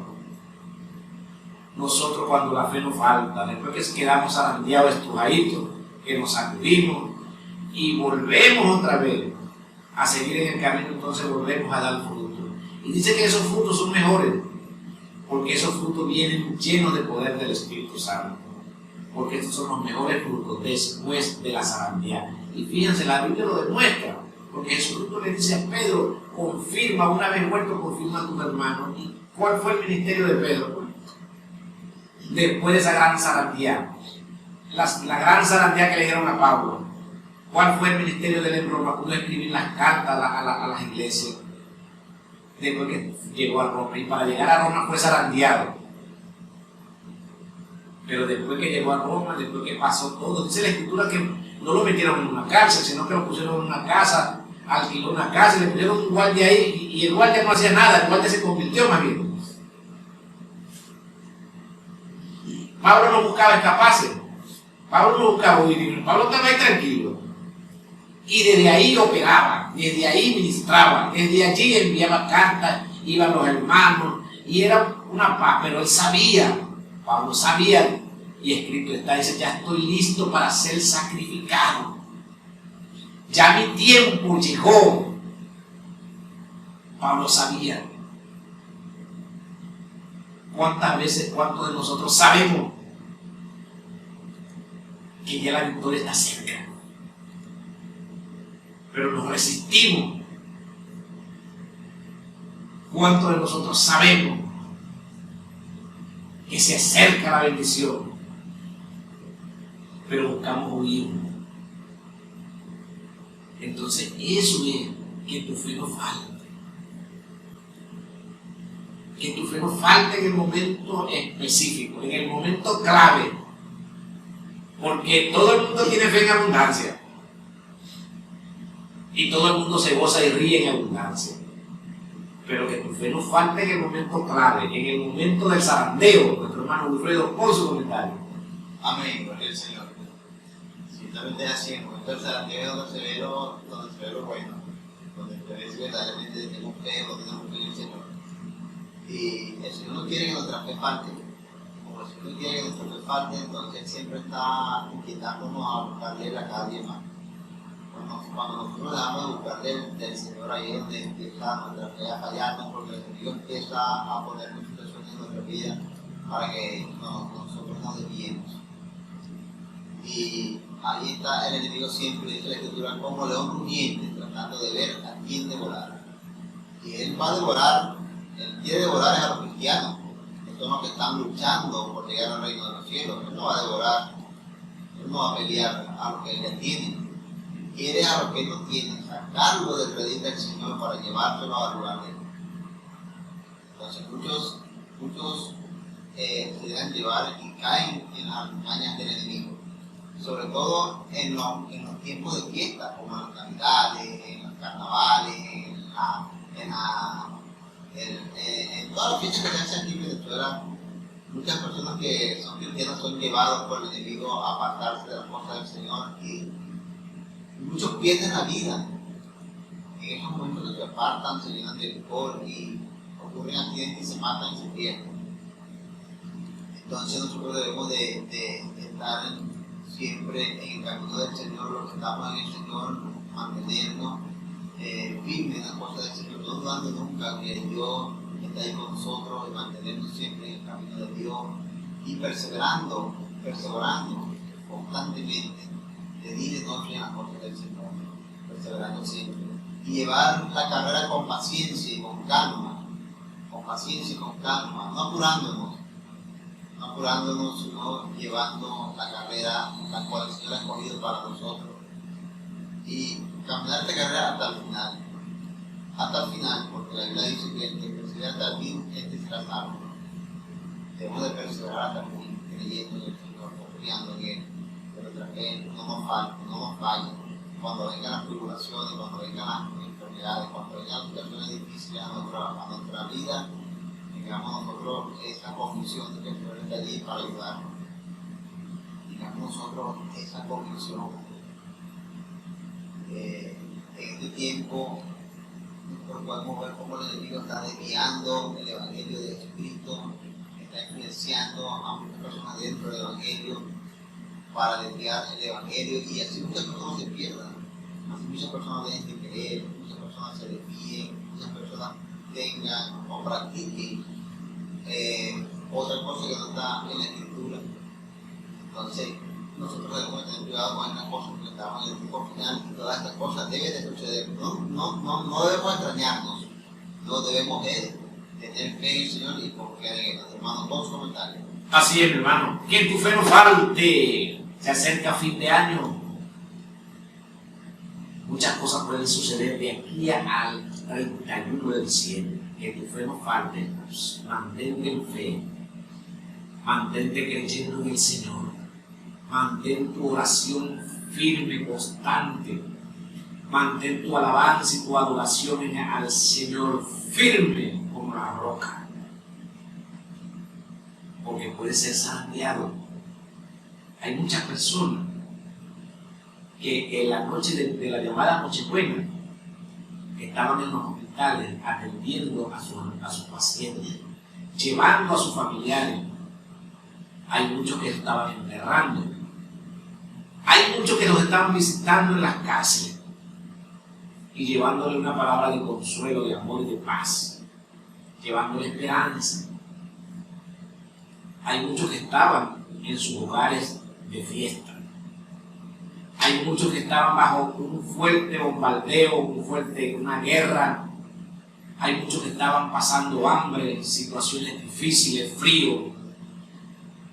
nosotros cuando la fe nos falta, después que quedamos zarandeados, estrujaditos, que nos sacudimos y volvemos otra vez a seguir en el camino, entonces volvemos a dar fruto. Y dice que esos frutos son mejores, porque esos frutos vienen llenos de poder del Espíritu Santo, porque estos son los mejores frutos después de la zarandeada. Y fíjense, la Biblia lo demuestra, porque Jesucristo le dice a Pedro, confirma, una vez muerto, confirma a tus hermanos. ¿Y cuál fue el ministerio de Pedro? Después de esa gran zarandeada, la gran zarandeada que le dieron a Pablo, ¿cuál fue el ministerio de él en Roma? Pudo escribir las cartas a las iglesias después que llegó a Roma, y para llegar a Roma fue zarandeado. Pero después que llegó a Roma, después que pasó todo, dice la Escritura que no lo metieron en una cárcel, sino que lo pusieron en una casa, alquiló una casa y le pusieron un guardia ahí, y el guardia no hacía nada, el guardia se convirtió más bien. Pablo no buscaba escaparse, Pablo no buscaba huir, Pablo estaba ahí tranquilo. Y desde ahí operaba, desde ahí ministraba, desde allí enviaba cartas, iban los hermanos, y era una paz, pero él sabía, Pablo sabía, y escrito está, dice, ya estoy listo para ser sacrificado. Ya mi tiempo llegó. Pablo sabía. ¿Cuántos de nosotros sabemos que ya la victoria está cerca? Pero nos resistimos. ¿Cuántos de nosotros sabemos que se acerca la bendición, pero buscamos huir? Entonces eso es que tu fe no falte. Que tu fe no falte en el momento específico, en el momento clave. Porque todo el mundo tiene fe en abundancia. Y todo el mundo se goza y ríe en abundancia. Pero que tu fe no falte en el momento clave, en el momento del zarandeo. Nuestro hermano Wilfredo, por su comentario.
Amén, gloria al Señor. Ciertamente es así, en el momento del zarandeo donde se ve lo bueno, donde se ve si verdaderamente tenemos fe, donde tenemos fe en el Señor. Y el Señor no quiere que nuestra fe falte. Como el Señor no quiere que nuestra fe falte, entonces Él siempre está inquietándonos a buscarle a cada día más. Cuando nosotros dejamos de buscarle del Señor, ahí es donde empieza nuestra fe a fallarnos, porque el enemigo empieza a poner muchas situaciones en nuestra vida para que nosotros nos desviemos. Y ahí está el enemigo siempre, dice la Escritura, como león rugiente, tratando de ver a quién devorar. Y él va a devorar, él quiere devorar a los cristianos, que son los que están luchando por llegar al reino de los cielos. Él no va a devorar, él no va a pelear a los que ya tienen. Quiere a los que no tienen, sacarlo del redil del Señor para llevárselo al lugar de él. Entonces muchos se dejan llevar y caen en las mañas del enemigo, sobre todo en los tiempos de fiesta, como en las navidades, en los carnavales, en todas las fiestas que se hacen aquí en Venezuela. Muchas personas que son cristianos son llevados por el enemigo a apartarse de las cosas del Señor y muchos pierden la vida en esos momentos que se apartan, se llenan de licor y ocurren accidentes y se matan y se pierden. Entonces nosotros debemos de estar siempre en el camino del Señor, los que estamos en el Señor, mantenernos firmes en las cosas del Señor, no dudando nunca que Dios está ahí con nosotros y mantenernos siempre en el camino de Dios y perseverando constantemente de día y de noche en las cosas del Señor, perseverando siempre y llevar la carrera con paciencia y con calma, no apurándonos, sino llevando la carrera la cual el Señor ha escogido para nosotros y caminar esta carrera hasta el final, porque la Biblia dice que el que persevera hasta el fin, este será salvo. Debemos de perseverar hasta el fin, creyendo en el Señor, confiando en Él, que nuestra fe no nos falle. Cuando vengan las tribulaciones, cuando vengan las enfermedades, cuando vengan las situaciones difíciles a nuestra vida, tengamos nosotros esa convicción de que el Señor está allí para ayudarnos. Tengamos nosotros esa convicción. En este tiempo nosotros podemos ver cómo el enemigo está desviando el Evangelio de Jesucristo, está influenciando a muchas personas dentro del Evangelio para desviar el Evangelio y así muchas personas se pierdan, así muchas personas dejen de creer, muchas personas se desvíen, muchas personas tengan o practiquen otra cosa que no está en la Escritura. Entonces nosotros debemos tener cuidado con estas cosas porque estamos en el tiempo final y todas estas cosas deben de suceder. No debemos extrañarnos, no debemos tener fe en el Señor y confiar en Él. Hermano, todos los comentarios.
Así es, mi hermano. Que tu fe no falte. Se acerca fin de año. Muchas cosas pueden suceder de aquí al 31 de diciembre. Que tu fe no falte. Pues, mantente en fe. Mantente creyendo en el Señor. Mantén tu oración firme, constante. Mantén tu alabanza y tu adoración al Señor firme como la roca. Porque puede ser zarandeado. Hay muchas personas que en la noche de la llamada Nochebuena estaban en los hospitales atendiendo a sus pacientes, llevando a sus familiares. Hay muchos que estaban enterrando. Hay muchos que los estaban visitando en las cárceles y llevándole una palabra de consuelo, de amor y de paz, llevándole esperanza. Hay muchos que estaban en sus hogares de fiesta. Hay muchos que estaban bajo un fuerte bombardeo, una guerra. Hay muchos que estaban pasando hambre, situaciones difíciles, frío.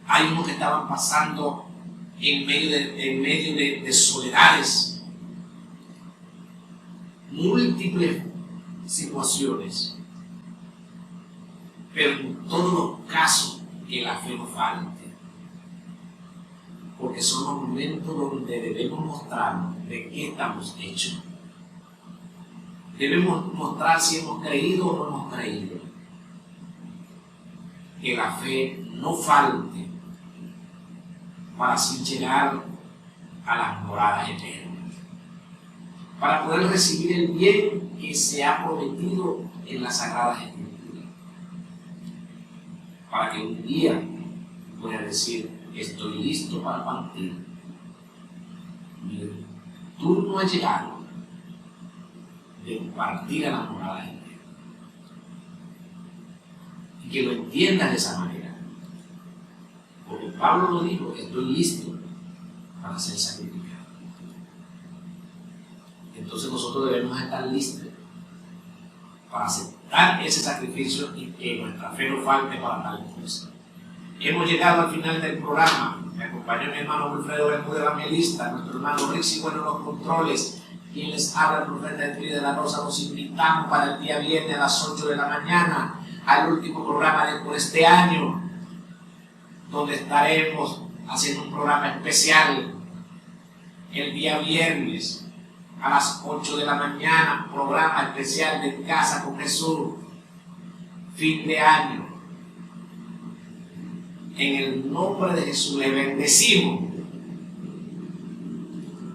Hay unos que estaban pasando en medio de soledades, múltiples situaciones. Pero en todos los casos que la fe no falte, porque son los momentos donde debemos mostrarnos de qué estamos hechos. Debemos mostrar si hemos creído o no hemos creído. Que la fe no falte para así llegar a las moradas eternas, para poder recibir el bien que se ha prometido en las Sagradas Escrituras, para que un día pueda decir: estoy listo para partir, mi turno ha llegado de partir a las moradas eternas. Y que lo entiendas de esa manera. Porque Pablo lo dijo: estoy listo para ser sacrificado. Entonces nosotros debemos estar listos para aceptar ese sacrificio y que nuestra fe no falte para tal cosa. Hemos llegado al final del programa. Me acompañó mi hermano Wilfredo Bermúdez, evangelista, nuestro hermano Rixi Bueno en los controles, quien les habla, el profeta Henry de la Rosa. Los invitamos para el día viernes a las 8 de la mañana al último programa de por este año, donde estaremos haciendo un programa especial el día viernes a las 8 de la mañana, programa especial de Casa con Jesús, fin de año. En el nombre de Jesús le bendecimos